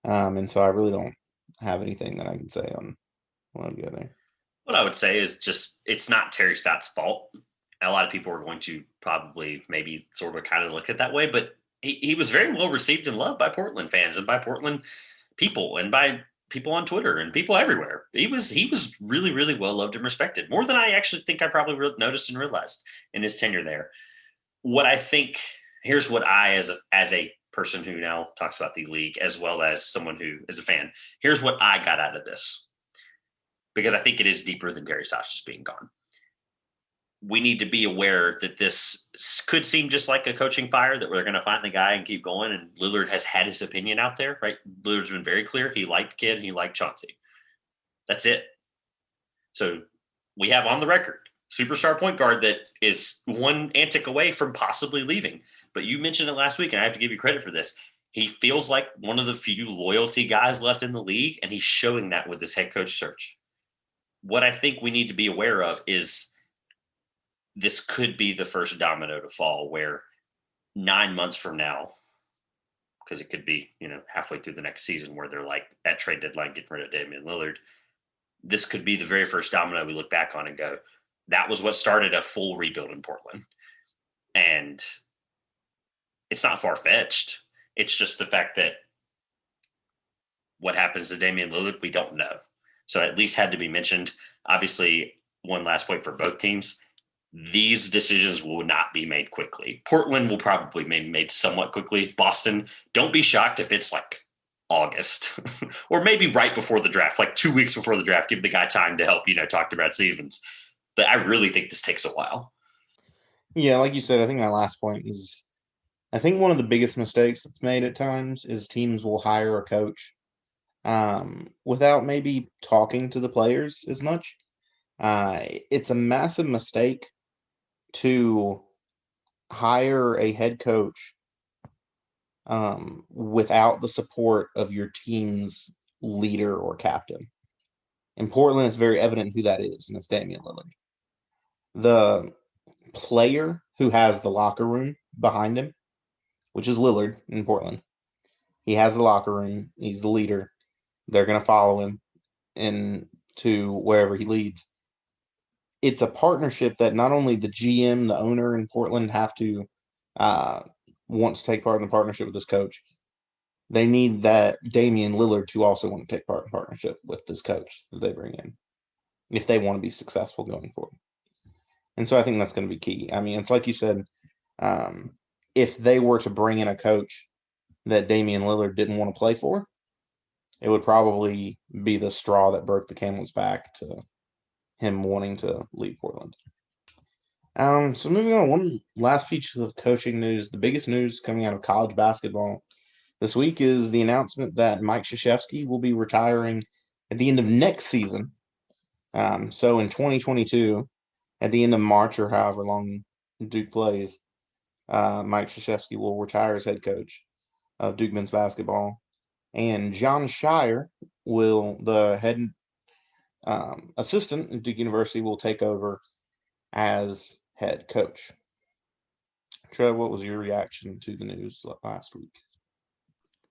Speaker 2: And so I really don't have anything that I can say on one or the other.
Speaker 1: What I would say is just it's not Terry Stotts' fault. A lot of people are going to probably maybe sort of kind of look at it that way, but he was very well received and loved by Portland fans and by Portland people and by people on Twitter and people everywhere. He was really, really well loved and respected, more than I actually think I probably noticed and realized in his tenure there. What I think, here's what I, as a person who now talks about the league, as well as someone who is a fan, here's what I got out of this, because I think it is deeper than Terry Stotts just being gone. We need to be aware that this could seem just like a coaching fire, that we're going to find the guy and keep going. And Lillard has had his opinion out there, right? Lillard's been very clear. He liked Kidd and he liked Chauncey. That's it. So we have on the record superstar point guard that is one antic away from possibly leaving. But you mentioned it last week, and I have to give you credit for this. He feels like one of the few loyalty guys left in the league, and he's showing that with this head coach search. What I think we need to be aware of is this could be the first domino to fall, where 9 months from now, because it could be, halfway through the next season where they're like at trade deadline getting rid of Damian Lillard, this could be the very first domino we look back on and go, that was what started a full rebuild in Portland. And it's not far-fetched. It's just the fact that what happens to Damian Lillard, we don't know. So at least had to be mentioned. Obviously, one last point for both teams. These decisions will not be made quickly. Portland will probably be made somewhat quickly. Boston, don't be shocked if it's like August or maybe right before the draft, like 2 weeks before the draft. Give the guy time to help, talk to Brad Stevens. But I really think this takes a while.
Speaker 2: Yeah, like you said, I think my last point is I think one of the biggest mistakes that's made at times is teams will hire a coach without maybe talking to the players as much. It's a massive mistake to hire a head coach without the support of your team's leader or captain. In Portland, it's very evident who that is, and it's Damian Lillard. The player who has the locker room behind him, which is Lillard in Portland, he has the locker room. He's the leader. They're going to follow him into wherever he leads. It's a partnership that not only the GM, the owner in Portland have to want to take part in the partnership with this coach. They need that Damian Lillard to also want to take part in partnership with this coach that they bring in if they want to be successful going forward. And so I think that's going to be key. I mean, it's like you said, if they were to bring in a coach that Damian Lillard didn't want to play for, it would probably be the straw that broke the camel's back to him wanting to leave Portland. So moving on, one last piece of coaching news. The biggest news coming out of college basketball this week is the announcement that Mike Krzyzewski will be retiring at the end of next season. So in 2022, at the end of March or however long Duke plays, Mike Krzyzewski will retire as head coach of Duke men's basketball. And John Shire the head assistant at Duke University, will take over as head coach. Trev, what was your reaction to the news last week?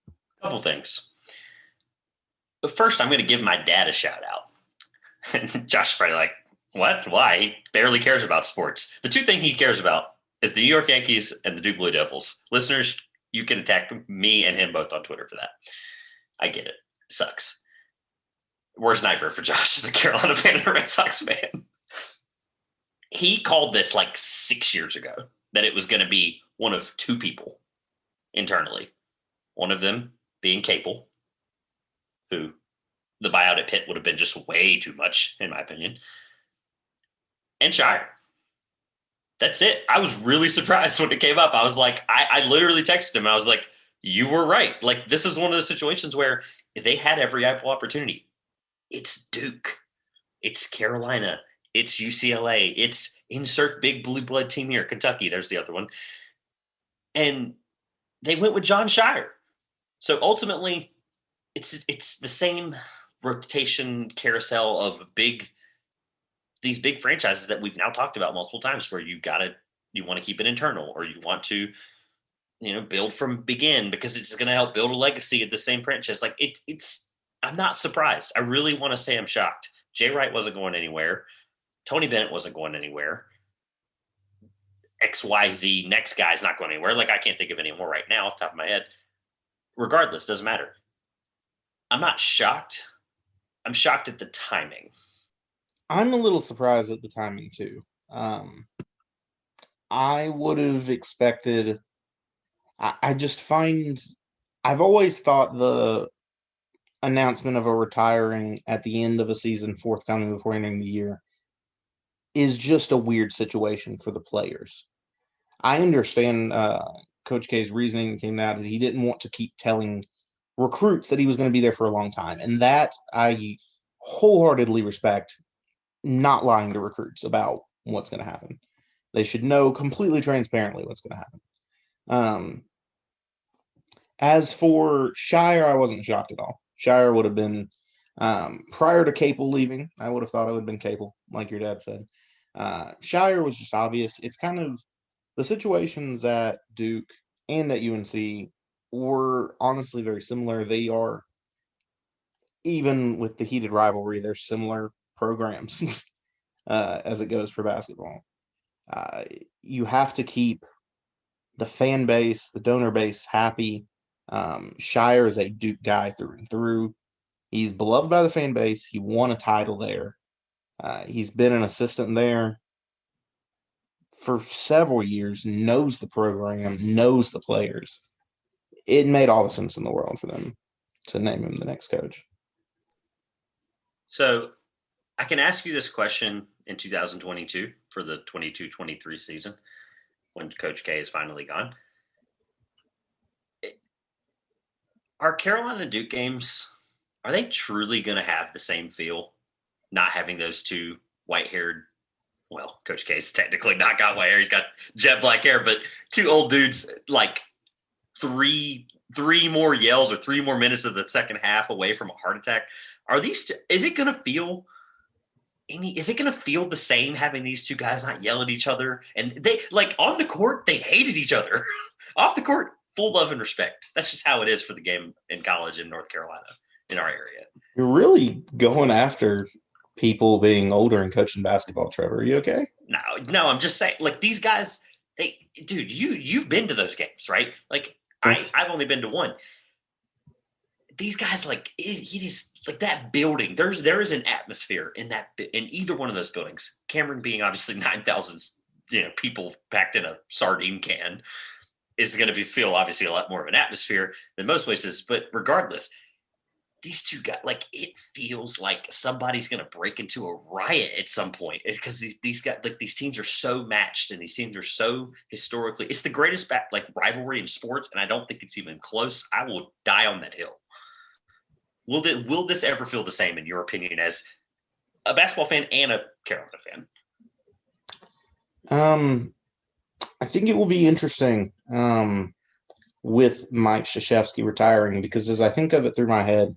Speaker 1: A couple things. But first, I'm going to give my dad a shout out. And Josh is probably like, what? Why? He barely cares about sports. The two things he cares about is the New York Yankees and the Duke Blue Devils. Listeners, you can attack me and him both on Twitter for that. I get it. It sucks. Worst nightmare for Josh as a Carolina fan and a Red Sox fan. He called this like 6 years ago that it was going to be one of two people internally. One of them being Capel, who the buyout at Pitt would have been just way too much, in my opinion, and Shire. That's it. I was really surprised when it came up. I was like, I literally texted him. I was like, you were right. Like, this is one of those situations where they had every ample opportunity. It's Duke. It's Carolina. It's UCLA. It's insert big blue blood team here. Kentucky. There's the other one. And they went with John Shire. So ultimately, it's the same rotation carousel of these big franchises that we've now talked about multiple times, where you want to keep it internal, or you want to build from begin, because it's going to help build a legacy of the same franchise. Like it's I'm not surprised. I really want to say I'm shocked. Jay Wright wasn't going anywhere. Tony Bennett wasn't going anywhere. XYZ next guy's not going anywhere. Like, I can't think of any more right now off the top of my head. Regardless, doesn't matter. I'm not shocked. I'm shocked at the timing.
Speaker 2: I'm a little surprised at the timing too. I would have expected. I just find I've always thought the announcement of a retiring at the end of a season, forthcoming before ending the year, is just a weird situation for the players. I understand Coach K's reasoning came out that he didn't want to keep telling recruits that he was going to be there for a long time. And that I wholeheartedly respect, not lying to recruits about what's going to happen. They should know completely transparently what's going to happen. As for Shire, I wasn't shocked at all. Shire would have been, prior to Capel leaving, I would have thought it would have been Capel, like your dad said. Shire was just obvious. It's kind of the situations at Duke and at UNC were honestly very similar. They are, even with the heated rivalry, they're similar programs as it goes for basketball. You have to keep the fan base, the donor base happy. Shire is a Duke guy through and through. He's beloved by the fan base. He won a title there. He's been an assistant there for several years, knows the program, knows the players. It made all the sense in the world for them to name him the next coach.
Speaker 1: So I can ask you this question in 2022 for the 22-23 season, when Coach K is finally gone. Are Carolina Duke games, are they truly going to have the same feel, not having those two white-haired, well, Coach K's technically not got white hair, he's got jet black hair, but two old dudes, like three more yells or 3 more minutes of the second half away from a heart attack? Is it going to feel the same having these two guys not yell at each other? And they, like, on the court, they hated each other. Off the court, full love and respect. That's just how it is for the game in college in North Carolina, in our area.
Speaker 2: You're really going after people being older and coaching basketball, Trevor. Are you okay?
Speaker 1: No, I'm just saying, like, these guys, dude, you've been to those games, right? Like, I've only been to one. These guys, like, it is like that building. There is an atmosphere in either one of those buildings. Cameron being obviously 9,000, people packed in a sardine can, is going to feel obviously a lot more of an atmosphere than most places. But regardless, these two guys, like, it feels like somebody's going to break into a riot at some point, because these guys, like, these teams are so matched, and these teams are so historically, it's the greatest rivalry in sports, and I don't think it's even close. I will die on that hill. Will this ever feel the same, in your opinion, as a basketball fan and a Carolina
Speaker 2: fan? I think it will be interesting with Mike Krzyzewski retiring, because as I think of it through my head,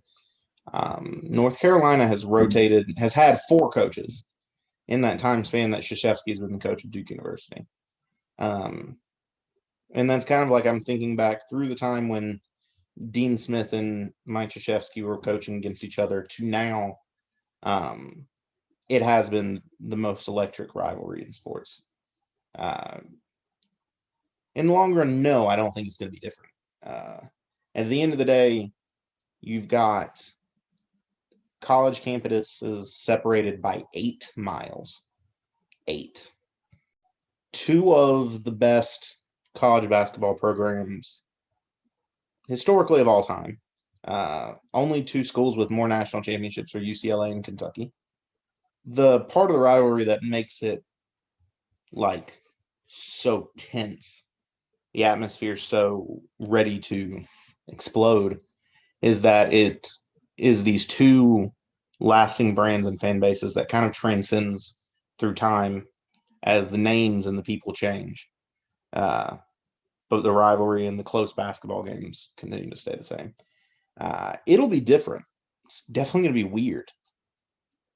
Speaker 2: North Carolina has had 4 coaches in that time span that Krzyzewski has been the coach of Duke University. And that's kind of like, I'm thinking back through the time when Dean Smith and Mike Krzyzewski were coaching against each other to now. It has been the most electric rivalry in sports. In the long run, no, I don't think it's going to be different. At the end of the day, you've got college campuses separated by 8 miles. 8. 2 of the best college basketball programs historically of all time. Only 2 schools with more national championships are UCLA and Kentucky. The part of the rivalry that makes it, like, so tense, the atmosphere so ready to explode, is that it is these two lasting brands and fan bases that kind of transcends through time as the names and the people change. But the rivalry and the close basketball games continue to stay the same. It'll be different. It's definitely going to be weird.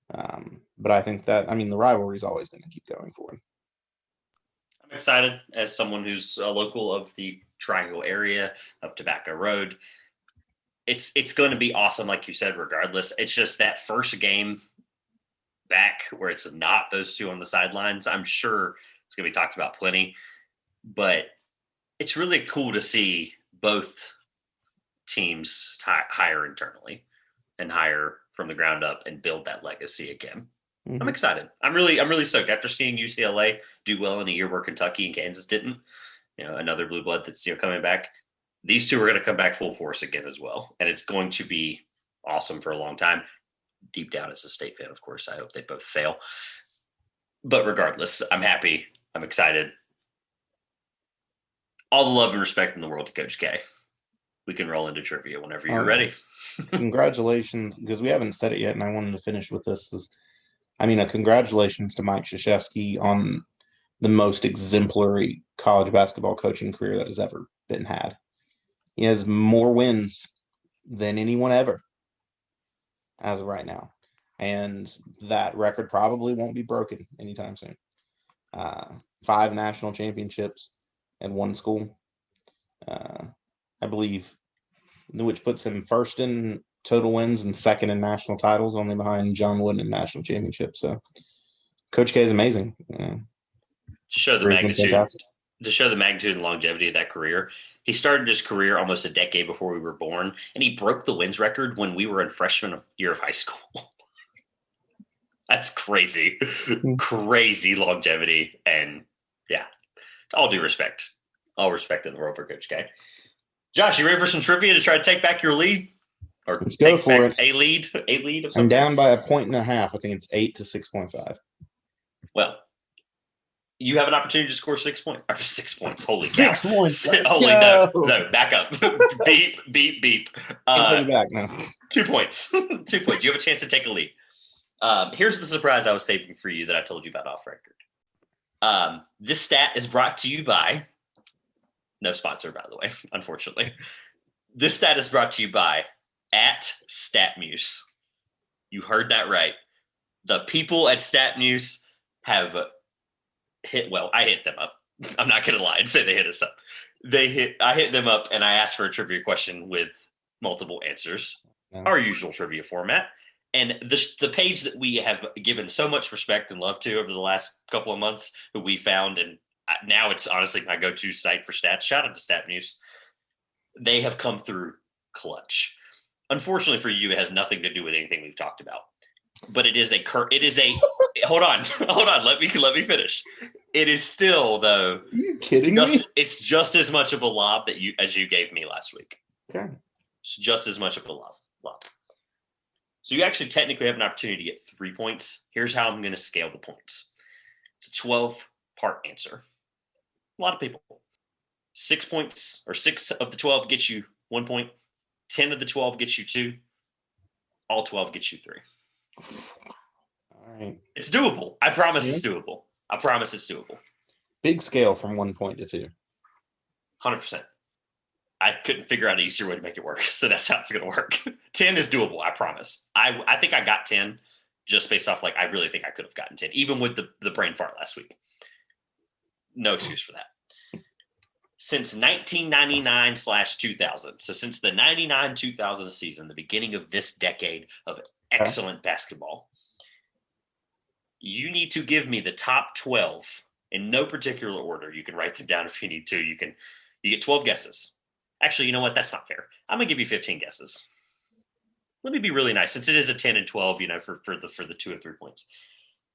Speaker 2: But I think that, the rivalry is always going to keep going forward.
Speaker 1: I'm excited as someone who's a local of the Triangle area of Tobacco Road. It's going to be awesome, like you said, regardless. It's just that first game back where it's not those two on the sidelines. I'm sure it's going to be talked about plenty, but it's really cool to see both teams hire internally and hire from the ground up and build that legacy again. Mm-hmm. I'm excited. I'm really stoked after seeing UCLA do well in a year where Kentucky and Kansas didn't. Another blue blood that's coming back. These two are going to come back full force again as well, and it's going to be awesome for a long time. Deep down, as a State fan, of course, I hope they both fail. But regardless, I'm happy. I'm excited. All the love and respect in the world to Coach K. We can roll into trivia whenever you're ready.
Speaker 2: Congratulations, because we haven't said it yet, and I wanted to finish with this. Congratulations to Mike Krzyzewski on the most exemplary college basketball coaching career that has ever been had. He has more wins than anyone ever as of right now. And that record probably won't be broken anytime soon. 5 national championships at one school, I believe, which puts him first in total wins and second in national titles, only behind John Wooden in national championships. So Coach K is amazing.
Speaker 1: To show the magnitude and longevity of that career, he started his career almost a decade before we were born, and he broke the wins record when we were in freshman year of high school. That's crazy. Crazy longevity. And yeah, all due respect. All respect in the world for Coach K. Josh, you ready for some trivia to try to take back your lead? Or
Speaker 2: let's go for it.
Speaker 1: A lead of something?
Speaker 2: I'm down by 1.5. I think it's 8 to 6.5.
Speaker 1: Well, you have an opportunity to score 6 points. Or 6 points. Holy cow.
Speaker 2: 6 points.
Speaker 1: No, back up. Beep, beep, beep.
Speaker 2: I'll take it back now.
Speaker 1: 2 points. 2 points. You have a chance to take a lead. Here's the surprise I was saving for you that I told you about off record. This stat is brought to you by, no sponsor, by the way, unfortunately. This stat is brought to you by @StatMuse. You heard that right. The people at StatMuse have I hit them up. I'm not going to lie and say they hit us up. I hit them up and I asked for a trivia question with multiple answers, our usual trivia format. And the page that we have given so much respect and love to over the last couple of months, who we found, and now it's honestly my go-to site for stats. Shout out to StatMuse. They have come through clutch. Unfortunately for you, it has nothing to do with anything we've talked about. But it is a hold on. Let me finish. It is still, though.
Speaker 2: Are you kidding me?
Speaker 1: It's just as much of a lob as you gave me last week.
Speaker 2: Okay.
Speaker 1: It's just as much of a lob. So you actually technically have an opportunity to get 3 points. Here's how I'm going to scale the points. It's a 12-part answer. A lot of people. 6 points, or 6 of the 12 gets you 1 point. 10 of the 12 gets you 2. All 12 gets you 3.
Speaker 2: All right.
Speaker 1: It's doable. I promise it's doable. I promise it's doable.
Speaker 2: Big scale from 1 point to 2.
Speaker 1: 100%. I couldn't figure out an easier way to make it work, so that's how it's going to work. 10 is doable, I promise. I think I got 10 just based off, I really think I could have gotten 10, even with the brain fart last week. No excuse for that. Since 1999/2000, so since the 99-2000 season, the beginning of this decade of excellent basketball, you need to give me the top 12 in no particular order. You can write them down if you need to. You get 12 guesses. Actually, you know what? That's not fair. I'm going to give you 15 guesses. Let me be really nice, since it is a 10 and 12, for the 2 and 3 points.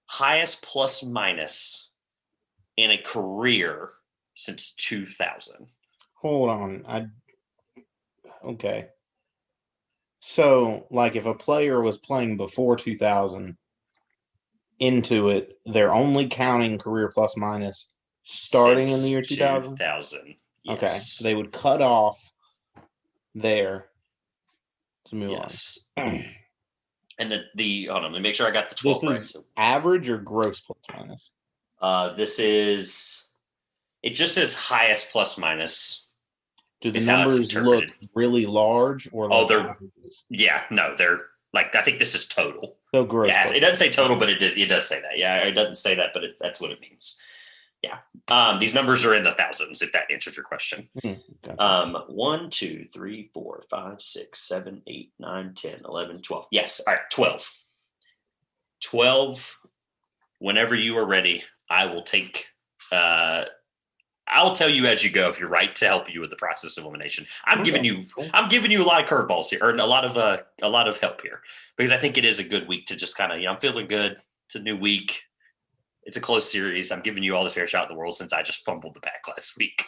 Speaker 1: Highest plus minus in a career since 2000.
Speaker 2: Hold on. Okay. So, if a player was playing before 2000 into it, they're only counting career plus minus starting in the year
Speaker 1: Since
Speaker 2: 2000?
Speaker 1: 2000.
Speaker 2: Okay,
Speaker 1: Yes.
Speaker 2: so they would cut off there to move
Speaker 1: Yes.
Speaker 2: on.
Speaker 1: And hold on, let me make sure I got the
Speaker 2: This
Speaker 1: 12 right.
Speaker 2: is average or gross plus minus?
Speaker 1: This is, it just says highest plus minus.
Speaker 2: Do the
Speaker 1: is how it's
Speaker 2: numbers look
Speaker 1: interpreted.
Speaker 2: really large or like
Speaker 1: they're
Speaker 2: averages?
Speaker 1: Yeah, no, they're like, I think this is total.
Speaker 2: So gross.
Speaker 1: Yeah,
Speaker 2: plus
Speaker 1: it doesn't say total, but it does say that. Yeah, it doesn't say that, but that's what it means. Yeah. These numbers are in the thousands, if that answers your question.
Speaker 2: Gotcha.
Speaker 1: 1, 2, 3, 4, 5, 6, 7, 8, 9, 10, 11, 12. Yes. All right. 12. 12. Whenever you are ready, I will take, I'll tell you as you go if you're right to help you with the process of elimination. I'm giving you a lot of curveballs here, or a lot of help here, because I think it is a good week to just kind of, I'm feeling good. It's a new week. It's a close series. I'm giving you all the fair shot in the world since I just fumbled the back last week.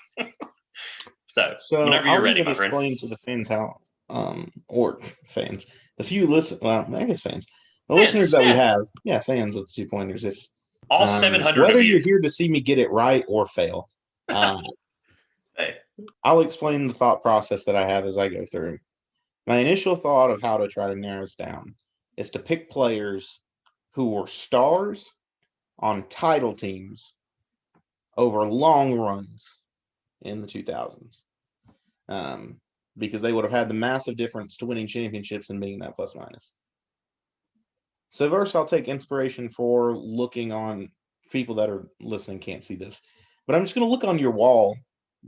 Speaker 1: so whenever you're ready, my friend.
Speaker 2: Explain to the fans how, or fans, the few I guess fans, the listeners that we have, fans of the 2 pointers. If
Speaker 1: all 700
Speaker 2: whether
Speaker 1: of you,
Speaker 2: you're here to see me get it right or fail,
Speaker 1: hey.
Speaker 2: I'll explain the thought process that I have as I go through. My initial thought of how to try to narrow this down is to pick players who were stars on title teams over long runs in the 2000s, because they would have had the massive difference to winning championships and being that plus minus. So first, I'll take inspiration for looking on people that are listening can't see this, but I'm just going to look on your wall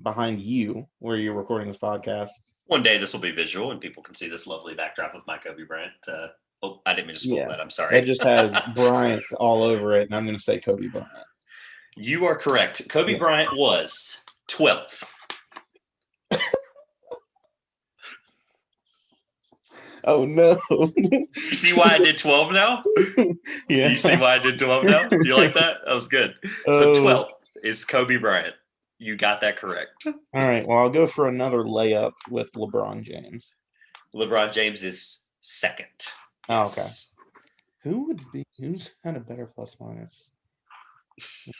Speaker 2: behind you where you're recording this podcast.
Speaker 1: One day this will be visual and people can see this lovely backdrop of my Kobe Bryant. I didn't mean to spoil that. I'm sorry.
Speaker 2: It just has Bryant all over it, and I'm going to say Kobe Bryant.
Speaker 1: You are correct. Kobe Bryant was 12th.
Speaker 2: Oh, no.
Speaker 1: You see why I did 12 now?
Speaker 2: Yeah.
Speaker 1: You see why I did 12 now? You like that? That was good. So 12th is Kobe Bryant. You got that correct.
Speaker 2: All right. Well, I'll go for another layup with LeBron James.
Speaker 1: LeBron James is second.
Speaker 2: Oh, okay. Who's had a better plus minus?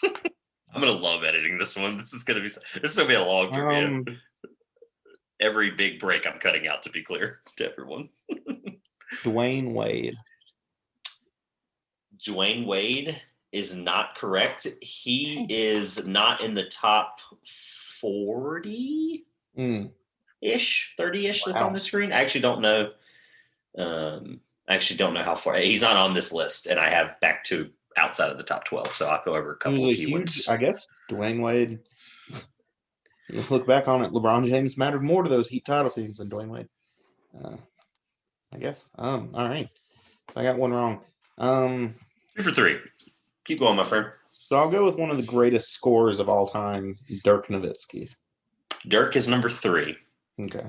Speaker 1: I'm gonna love editing this one. This is gonna be a long review. Every big break I'm cutting out, to be clear to everyone.
Speaker 2: Dwayne Wade.
Speaker 1: Dwayne Wade is not correct. He is not in the top 40-ish, 30-ish that's on the screen. I actually don't know. How far. He's not on this list, and I have back to outside of the top 12, so I'll go over a couple of keywords.
Speaker 2: I guess Dwayne Wade, you look back on it, LeBron James mattered more to those Heat title teams than Dwayne Wade. I guess. All right. So I got one wrong.
Speaker 1: 2 for 3. Keep going, my friend.
Speaker 2: So I'll go with one of the greatest scorers of all time, Dirk Nowitzki.
Speaker 1: Dirk is number 3.
Speaker 2: Okay.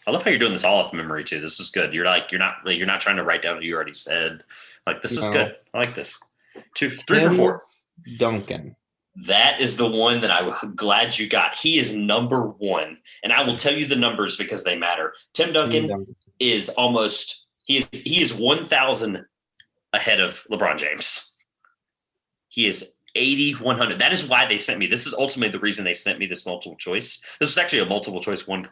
Speaker 1: I love how you're doing this all off memory too. This is good. You're not trying to write down what you already said. Like, this is good. I like this. 3 for 4.
Speaker 2: Duncan.
Speaker 1: That is the one that I'm glad you got. He is number 1, and I will tell you the numbers because they matter. Tim Duncan is almost he is 1,000 ahead of LeBron James. He is 8,100. That is why they sent me. This is ultimately the reason they sent me this multiple choice. This was actually a multiple choice one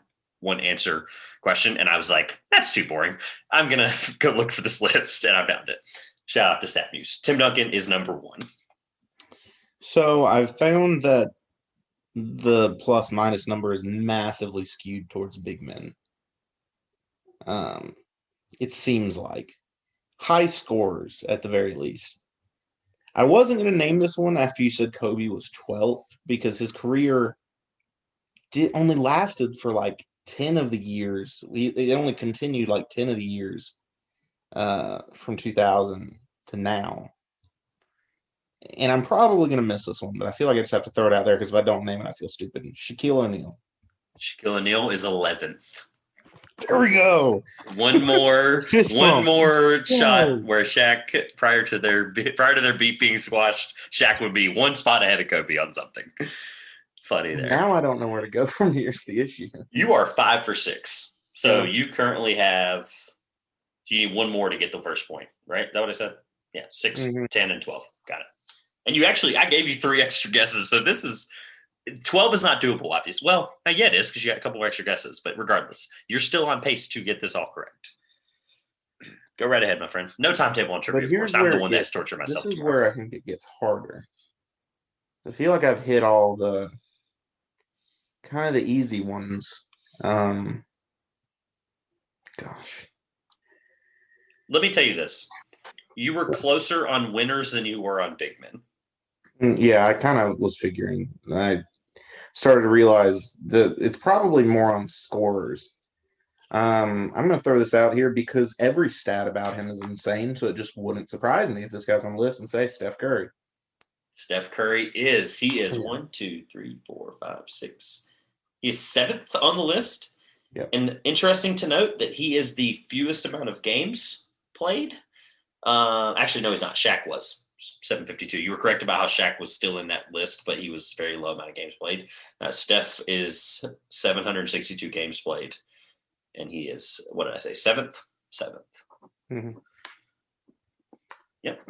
Speaker 1: answer question, and I was like, that's too boring. I'm gonna go look for this list, and I found it. Shout out to Stat News. Tim Duncan is number 1.
Speaker 2: So I've found that the plus minus number is massively skewed towards big men. It seems like high scorers at the very least. I wasn't going to name this one after you said Kobe was 12th because his career only lasted for like 10 of the years. It only continued like 10 of the years from 2000 to now. And I'm probably going to miss this one, but I feel like I just have to throw it out there because if I don't name it, I feel stupid. Shaquille O'Neal.
Speaker 1: Shaquille O'Neal is 11th.
Speaker 2: There we go.
Speaker 1: One more shot where Shaq, prior to their beat being squashed, Shaq would be one spot ahead of Kobe on something. Funny there.
Speaker 2: Now I don't know where to go from here. Is the issue.
Speaker 1: You are 5 for 6. So you currently have. You need one more to get the first point, right? Is that what I said? Yeah, 6, 10, and 12. Got it. And I gave you 3 extra guesses. So 12 is not doable, obviously. Well, yeah, it is because you got a couple extra guesses. But regardless, you're still on pace to get this all correct. Go right ahead, my friend. No timetable on trivia, of course. I'm the one that's torturing myself.
Speaker 2: This is where I think it gets harder. I feel like I've hit all the kind of the easy ones. Gosh.
Speaker 1: Let me tell you this. You were closer on winners than you were on big men.
Speaker 2: Yeah, I kind of was figuring. I started to realize that it's probably more on scorers. I'm going to throw this out here because every stat about him is insane, so it just wouldn't surprise me if this guy's on the list and say Steph Curry.
Speaker 1: Steph Curry is. He is 1, 2, 3, 4, 5, 6. He's 7th on the list.
Speaker 2: Yep.
Speaker 1: And interesting to note that he is the fewest amount of games played. Actually, no, he's not. Shaq was 752. You were correct about how Shaq was still in that list, but he was very low amount of games played. Steph is 762 games played. And he is, what did I say, 7th? 7th.
Speaker 2: Mm-hmm.
Speaker 1: Yep.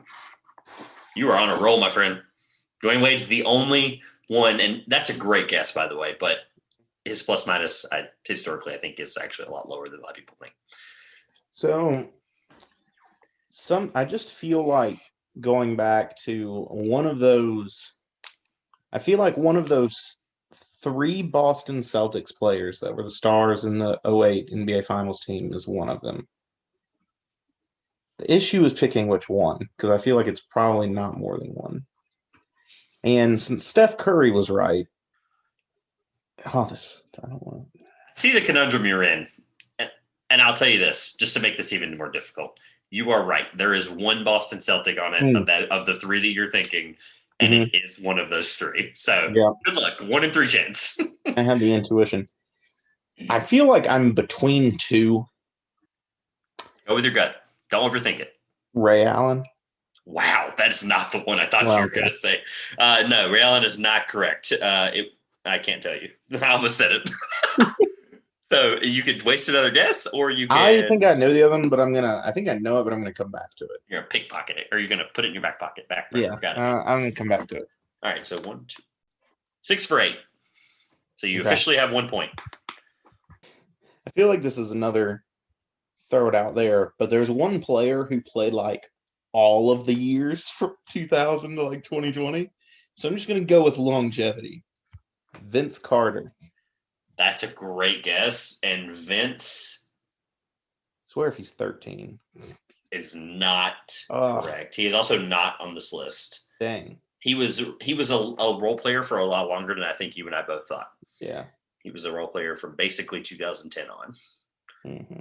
Speaker 1: You are on a roll, my friend. Dwayne Wade's the only one, and that's a great guess, by the way, but his plus minus, historically, I think is actually a lot lower than a lot of people think.
Speaker 2: So, I just feel like going back to one of those 3 Boston Celtics players that were the stars in the 2008 NBA Finals team is one of them. The issue is picking which one, because I feel like it's probably not more than one. And since Steph Curry was right, I don't want to.
Speaker 1: See the conundrum you're in. And I'll tell you this, just to make this even more difficult. You are right. There is one Boston Celtic on it of the 3 that you're thinking, and it is one of those 3. So Good luck. 1 in 3 chance.
Speaker 2: I have the intuition. I feel like I'm between 2.
Speaker 1: Go with your gut. Don't overthink it.
Speaker 2: Ray Allen.
Speaker 1: Wow, that is not the one I thought you were going to say. No, Ray Allen is not correct. I can't tell you. I almost said it. So you could waste another guess, or you can.
Speaker 2: I think I know the other one, but I think I know it, but I'm going to come back to it.
Speaker 1: You're going to pickpocket it, or you're going to put it in your back pocket.
Speaker 2: Yeah, I'm going to come back to it.
Speaker 1: All right, so 1, 2, 6 for 8. So you officially have 1 point.
Speaker 2: I feel like this is another throw it out there, but there's one player who played like all of the years from 2000 to like 2020. So I'm just going to go with longevity. Vince Carter.
Speaker 1: That's a great guess. And Vince,
Speaker 2: I swear if he's 13.
Speaker 1: Is not correct. He is also not on this list.
Speaker 2: Dang.
Speaker 1: He was a role player for a lot longer than I think you and I both thought.
Speaker 2: Yeah.
Speaker 1: He was a role player from basically 2010 on.
Speaker 2: Mm-hmm.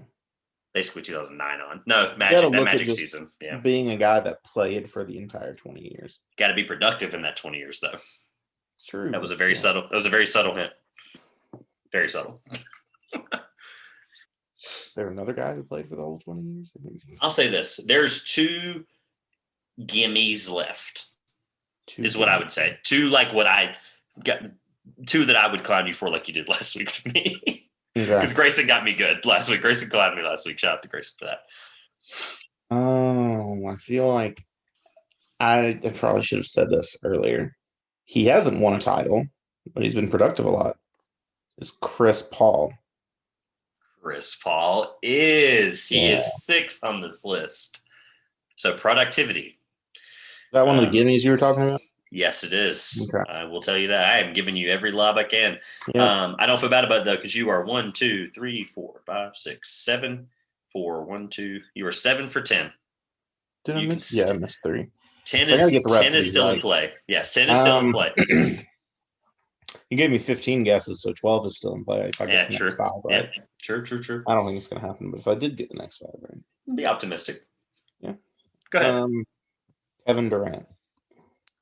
Speaker 1: Basically 2009 on. No, Magic season. Yeah.
Speaker 2: Being a guy that played for the entire 20 years.
Speaker 1: Got to be productive in that 20 years, though.
Speaker 2: True.
Speaker 1: That was a very subtle hint. Very subtle.
Speaker 2: Is there another guy who played for the whole 20 years?
Speaker 1: I'll say this. There's 2 gimmies left. Is what I would say. 2 like what I got. 2 that I would clown you for like you did last week to me. Because Grayson got me good last week. Grayson clowned me last week. Shout out to Grayson for that.
Speaker 2: Oh, I feel like I probably should have said this earlier. He hasn't won a title, but he's been productive a lot. Is Chris Paul.
Speaker 1: Chris Paul is. He is 6 on this list. So productivity.
Speaker 2: Is that one of the gimmies you were talking about?
Speaker 1: Yes, it is.
Speaker 2: Okay.
Speaker 1: I will tell you that. I am giving you every lob I can.
Speaker 2: Yeah.
Speaker 1: I don't feel bad about it, though, because you are 1, 2, 3, 4, 5, 6, 7 for 1, 2. You are 7 for 10.
Speaker 2: Did I miss? Yeah, I missed 3.
Speaker 1: 10 is still in play. Yes, 10 is still in play.
Speaker 2: You gave me 15 guesses, so 12 is still in play. If I get the next 5 right.
Speaker 1: Yeah, true.
Speaker 2: I don't think it's going to happen, but if I did get the next 5 right.
Speaker 1: Be optimistic.
Speaker 2: Yeah.
Speaker 1: Go ahead.
Speaker 2: Kevin Durant.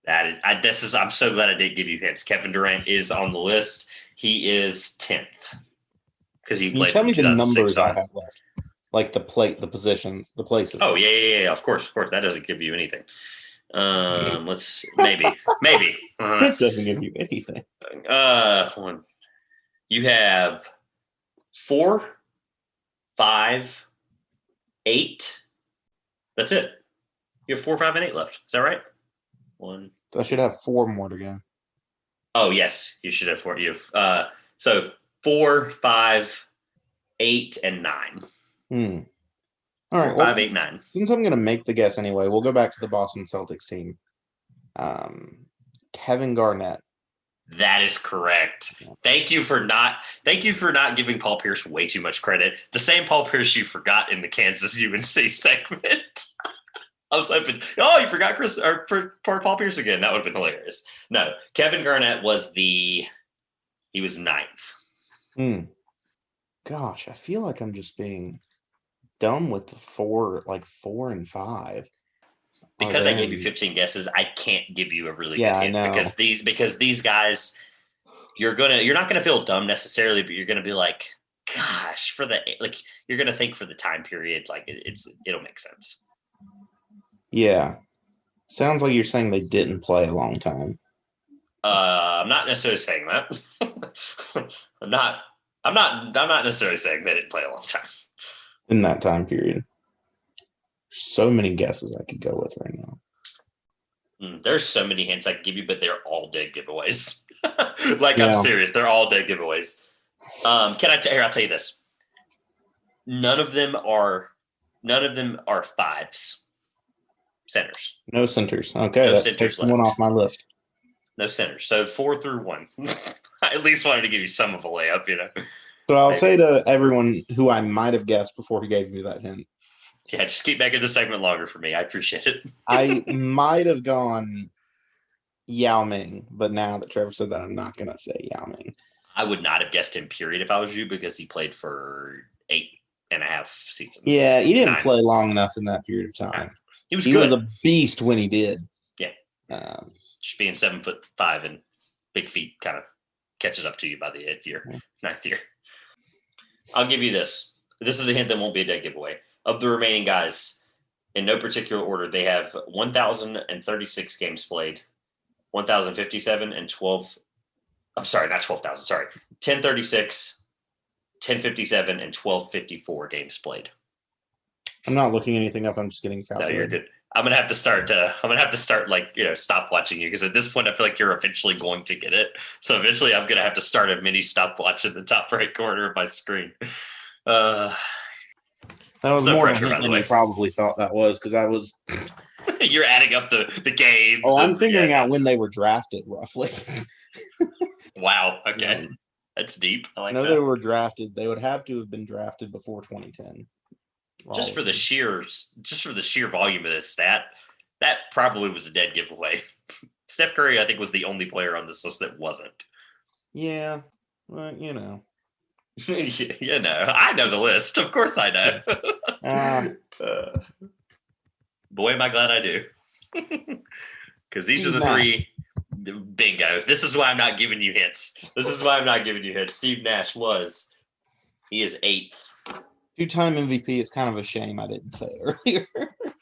Speaker 1: I'm so glad I did give you hints. Kevin Durant is on the list. He is 10th. Because he played.
Speaker 2: Tell me the numbers
Speaker 1: on.
Speaker 2: I have left. Like the positions, the places.
Speaker 1: Oh, yeah. Of course. That doesn't give you anything. Let's maybe.
Speaker 2: It doesn't give you anything.
Speaker 1: You have 4, 5, 8. That's it. You have 4, 5, and 8 left. Is that right? 1.
Speaker 2: I should have 4 more to go.
Speaker 1: Oh, yes. You should have 4. You have, so 4, 5, 8, and 9.
Speaker 2: All right.
Speaker 1: 4,
Speaker 2: Well,
Speaker 1: 5, 8, 9.
Speaker 2: since I'm going to make the guess anyway, we'll go back to the Boston Celtics team. Kevin Garnett.
Speaker 1: That is correct. Thank you for not giving Paul Pierce way too much credit. The same Paul Pierce you forgot in the Kansas UNC segment. I was hoping, you forgot Paul Pierce again. That would have been hilarious. No, Kevin Garnett he was 9th.
Speaker 2: Gosh, I feel like I'm just being dumb with the 4 and 5.
Speaker 1: Because I gave you 15 guesses, I can't give you a really good hint.
Speaker 2: I know.
Speaker 1: Because these guys, you're not gonna feel dumb necessarily, but you're gonna be like, gosh, you're gonna think for the time period, like it'll make sense.
Speaker 2: Yeah. Sounds like you're saying they didn't play a long time.
Speaker 1: I'm not necessarily saying that. I'm not necessarily saying they didn't play a long time.
Speaker 2: In that time period. So many guesses I could go with right now.
Speaker 1: There's so many hints I could give you, but they're all dead giveaways. I'm serious. They're all dead giveaways. I'll tell you this. None of them are 5s. Centers.
Speaker 2: No centers. Okay,
Speaker 1: no
Speaker 2: that
Speaker 1: centers
Speaker 2: takes
Speaker 1: left.
Speaker 2: one off my list.
Speaker 1: No centers. So 4 through 1. I at least wanted to give you some of a layup,
Speaker 2: So I'll say to everyone who I might have guessed before he gave me that hint.
Speaker 1: Yeah, just keep making the segment longer for me. I appreciate it.
Speaker 2: I might have gone Yao Ming, but now that Trevor said that, I'm not going to say Yao Ming.
Speaker 1: I would not have guessed him, period, if I was you, because he played for 8.5 seasons.
Speaker 2: Yeah, he didn't play long enough in that period of time.
Speaker 1: He was
Speaker 2: good. Was a beast when he did.
Speaker 1: Yeah. Just being 7'5" and big feet kind of catches up to you by the 8th year, 9th year. I'll give you this. This is a hint that won't be a dead giveaway. Of the remaining guys, in no particular order, they have 1,036 games played, 1,057 and 12. I'm sorry, not 12,000. Sorry, 1036, 1057, and 1254 games played.
Speaker 2: I'm not looking anything up. I'm just getting calculated.
Speaker 1: No, you're good. I'm gonna have to start. Stop watching you, because at this point I feel like you're eventually going to get it. So eventually I'm gonna have to start a mini stopwatch in the top right corner of my screen.
Speaker 2: That was more pressure, than you probably thought that was, because I was.
Speaker 1: You're adding up the games.
Speaker 2: Oh, I'm figuring out when they were drafted, roughly.
Speaker 1: Wow. Okay, that's deep. I know
Speaker 2: they were drafted. They would have to have been drafted before 2010.
Speaker 1: Just for the sheer volume of this stat, that probably was a dead giveaway. Steph Curry, I think, was the only player on this list that wasn't.
Speaker 2: Yeah, well,
Speaker 1: I know the list. Of course I know. Boy, am I glad I do. Because these are the 3. Bingo. This is why I'm not giving you hints. Steve Nash he is 8th.
Speaker 2: 2-time MVP. It's kind of a shame I didn't say it earlier.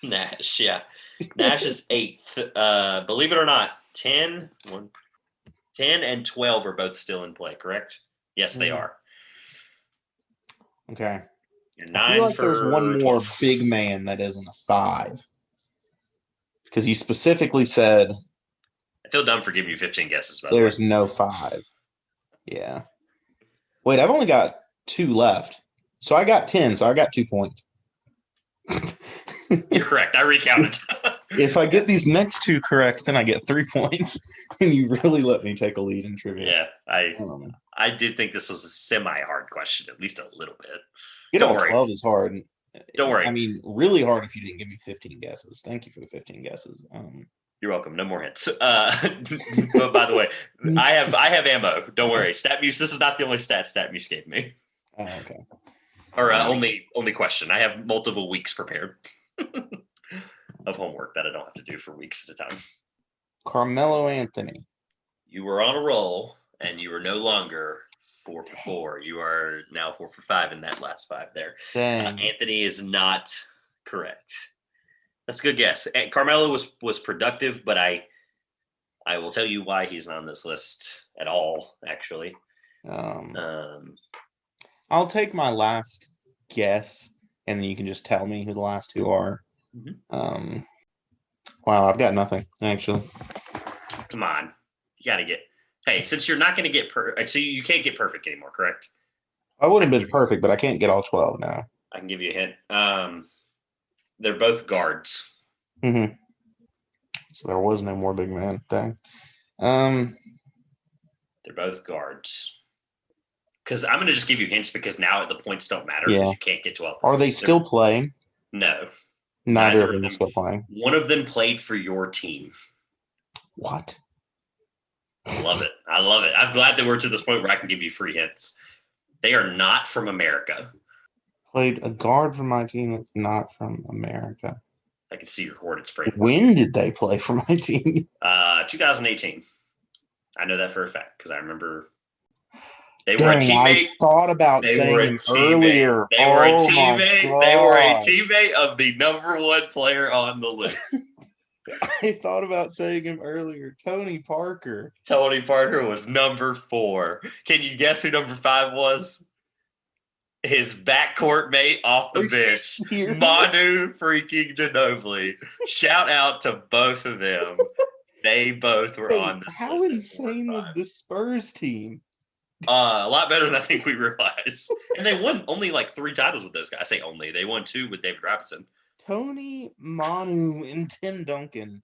Speaker 1: Nash, yeah. Nash is 8th. Believe it or not, 10 and 12 are both still in play, correct? Yes, they are.
Speaker 2: Okay.
Speaker 1: You're 9
Speaker 2: I feel like there's one
Speaker 1: 12.
Speaker 2: more big man that isn't a 5. Because you specifically said.
Speaker 1: I feel dumb for giving you 15 guesses.
Speaker 2: There's no 5. Yeah. Wait, I've only got 2 left. So I got 10. So I got 2 points.
Speaker 1: You're correct. I recounted.
Speaker 2: If I get these next 2 correct, then I get 3 points. And you really let me take a lead in trivia.
Speaker 1: Yeah, I did think this was a semi-hard question, at least a little bit.
Speaker 2: Don't worry. 12 is hard.
Speaker 1: Don't worry.
Speaker 2: I mean, really hard if you didn't give me 15 guesses. Thank you for the 15 guesses.
Speaker 1: You're welcome. No more hints. But by the way, I have ammo. Don't worry. StatMuse. This is not the only StatMuse gave me.
Speaker 2: Oh, okay.
Speaker 1: Or only question. I have multiple weeks prepared of homework that I don't have to do for weeks at a time.
Speaker 2: Carmelo Anthony.
Speaker 1: You were on a roll, and you are no longer 4 for 4. You are now 4 for 5 in that last 5 there. Anthony is not correct. That's a good guess. Carmelo was productive, but I will tell you why he's not on this list at all, actually.
Speaker 2: I'll take my last guess, and then you can just tell me who the last 2 are.
Speaker 1: Mm-hmm.
Speaker 2: Wow, I've got nothing, actually.
Speaker 1: Come on. You got to get. Hey, since you're not going to get so you can't get perfect anymore, correct?
Speaker 2: I would have been perfect, but I can't get all 12 now.
Speaker 1: I can give you a hint. They're both guards.
Speaker 2: Mm-hmm. So there was no more big man thing.
Speaker 1: They're both guards. Because I'm going to just give you hints because now the points don't matter
Speaker 2: Yeah.
Speaker 1: because you can't get 12.
Speaker 2: Are they still playing?
Speaker 1: No.
Speaker 2: Neither of them are still playing.
Speaker 1: One of them played for your team.
Speaker 2: What?
Speaker 1: I love it. I'm glad that we're to this point where I can give you free hints. They are not from America.
Speaker 2: Played a guard for my team that's not from America.
Speaker 1: I can see your coordinates pretty.
Speaker 2: When did they play for my team?
Speaker 1: 2018. I know that for a fact because I remember they
Speaker 2: Dang,
Speaker 1: were a teammate.
Speaker 2: I thought about saying him earlier.
Speaker 1: They were a teammate. They were a teammate of the number one player on the list.
Speaker 2: I thought about saying him earlier. Tony Parker.
Speaker 1: Tony Parker was number 4. Can you guess who number 5 was? His backcourt mate off the bench, Manu freaking Ginobili. Shout out to both of them. They both were on this list.
Speaker 2: How insane was this Spurs team?
Speaker 1: A lot better than I think we realized. And they won only like 3 titles with those guys. I say only. They won 2 with David Robinson.
Speaker 2: Tony, Manu, and Tim Duncan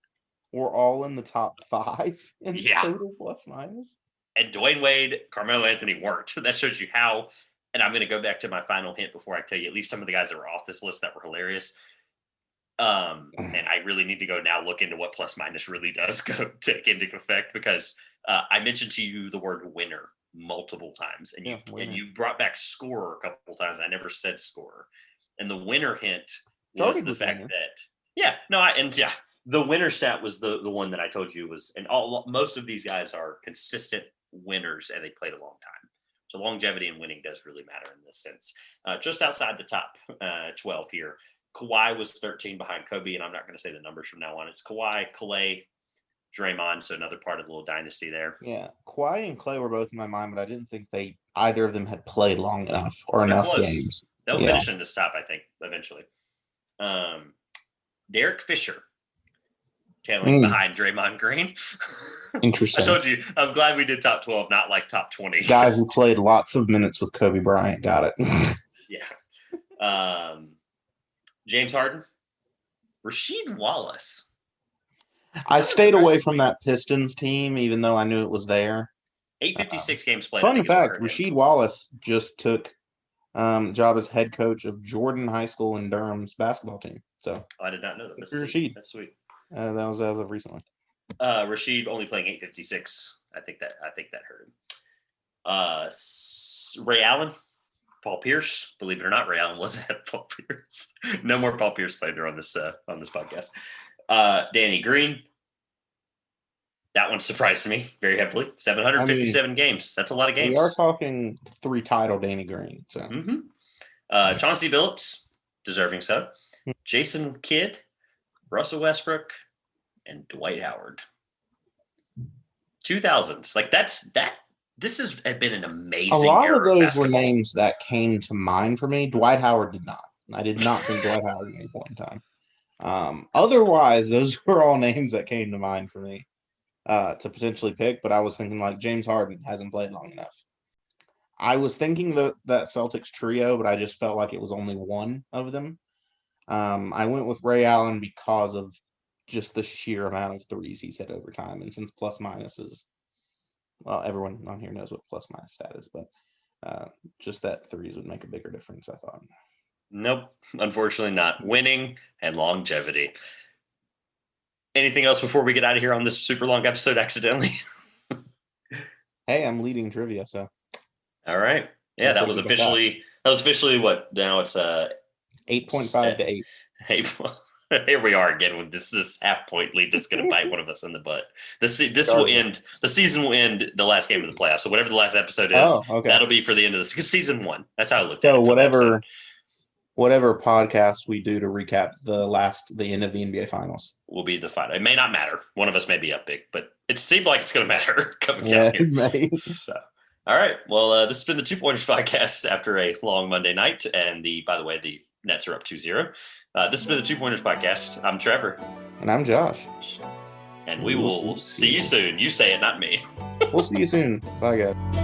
Speaker 2: were all in the top 5 in total plus minus.
Speaker 1: And Dwayne Wade, Carmelo Anthony weren't. That shows you how. And I'm going to go back to my final hint before I tell you at least some of the guys that were off this list that were hilarious. And I really need to go now look into what plus minus really does take into effect because I mentioned to you the word winner multiple times, and you brought back scorer a couple times. I never said scorer, and the winner hint was the fact that the winner stat was the one that I told you was, and most of these guys are consistent winners and they played a long time. So longevity and winning does really matter in this sense. Just outside the top 12 here, Kawhi was 13 behind Kobe, and I'm not going to say the numbers from now on. It's Kawhi, Klay, Draymond, so another part of the little dynasty there.
Speaker 2: Yeah, Kawhi and Klay were both in my mind, but I didn't think either of them had played long enough or enough games.
Speaker 1: They'll finish in this top, I think, eventually. Derek Fisher, tailing behind Draymond Green.
Speaker 2: Interesting.
Speaker 1: I told you, I'm glad we did top 12, not like top 20.
Speaker 2: Guys who played lots of minutes with Kobe Bryant got it.
Speaker 1: Yeah. James Harden, Rasheed Wallace.
Speaker 2: I stayed away from that Pistons team, even though I knew it was there.
Speaker 1: 856 games played.
Speaker 2: Fun fact, Rasheed Wallace just took job as head coach of Jordan High School in Durham's basketball team. So
Speaker 1: I did not know that.
Speaker 2: Rasheed.
Speaker 1: That's sweet.
Speaker 2: That was as of recently.
Speaker 1: Rasheed only playing 856. I think that hurt him. Ray Allen, Paul Pierce. Believe it or not, Ray Allen was at Paul Pierce. No more Paul Pierce slander on this podcast. Danny Green. That one surprised me very heavily. 757 games. That's a lot of games.
Speaker 2: We are talking 3-title Danny Green. So
Speaker 1: Chauncey Billups, deserving so. Jason Kidd, Russell Westbrook, and Dwight Howard. 2000s. Like that. This has been an amazing.
Speaker 2: A lot
Speaker 1: era
Speaker 2: of those
Speaker 1: basketball.
Speaker 2: were names that came to mind for me. Dwight Howard did not. I did not think Dwight Howard at any point in time. Otherwise, those were all names that came to mind for me to potentially pick. But I was thinking like James Harden hasn't played long enough. I was thinking that Celtics trio, but I just felt like it was only one of them. I went with Ray Allen because of just the sheer amount of threes he's hit over time. And since plus minus is, well, everyone on here knows what plus minus stat is, but just that threes would make a bigger difference, I thought.
Speaker 1: Nope, unfortunately not. Winning and longevity. Anything else before we get out of here on this super long episode accidentally?
Speaker 2: Hey, I'm leading trivia, so.
Speaker 1: All right. Yeah, that was officially what? Now it's
Speaker 2: 8.5 to 8.
Speaker 1: Hey, here we are again with this half point lead that's going to bite one of us in the butt. This will end. The season will end the last game of the playoffs. So whatever the last episode is, that'll be for the end of this. Because season 1. That's how I looked at it.
Speaker 2: So whatever podcast we do to recap the end of the NBA Finals
Speaker 1: will be the final. It may not matter. One of us may be up big, but it seemed like it's going to matter coming down here.
Speaker 2: It may.
Speaker 1: So. All right. Well, this has been the 2 Pointers podcast after a long Monday night. And by the way, the Nets are up 2-0. This has been the 2 Pointers podcast. I'm Trevor.
Speaker 2: And I'm Josh.
Speaker 1: And we will see you soon. You say it, not me.
Speaker 2: We'll see you soon. Bye, guys.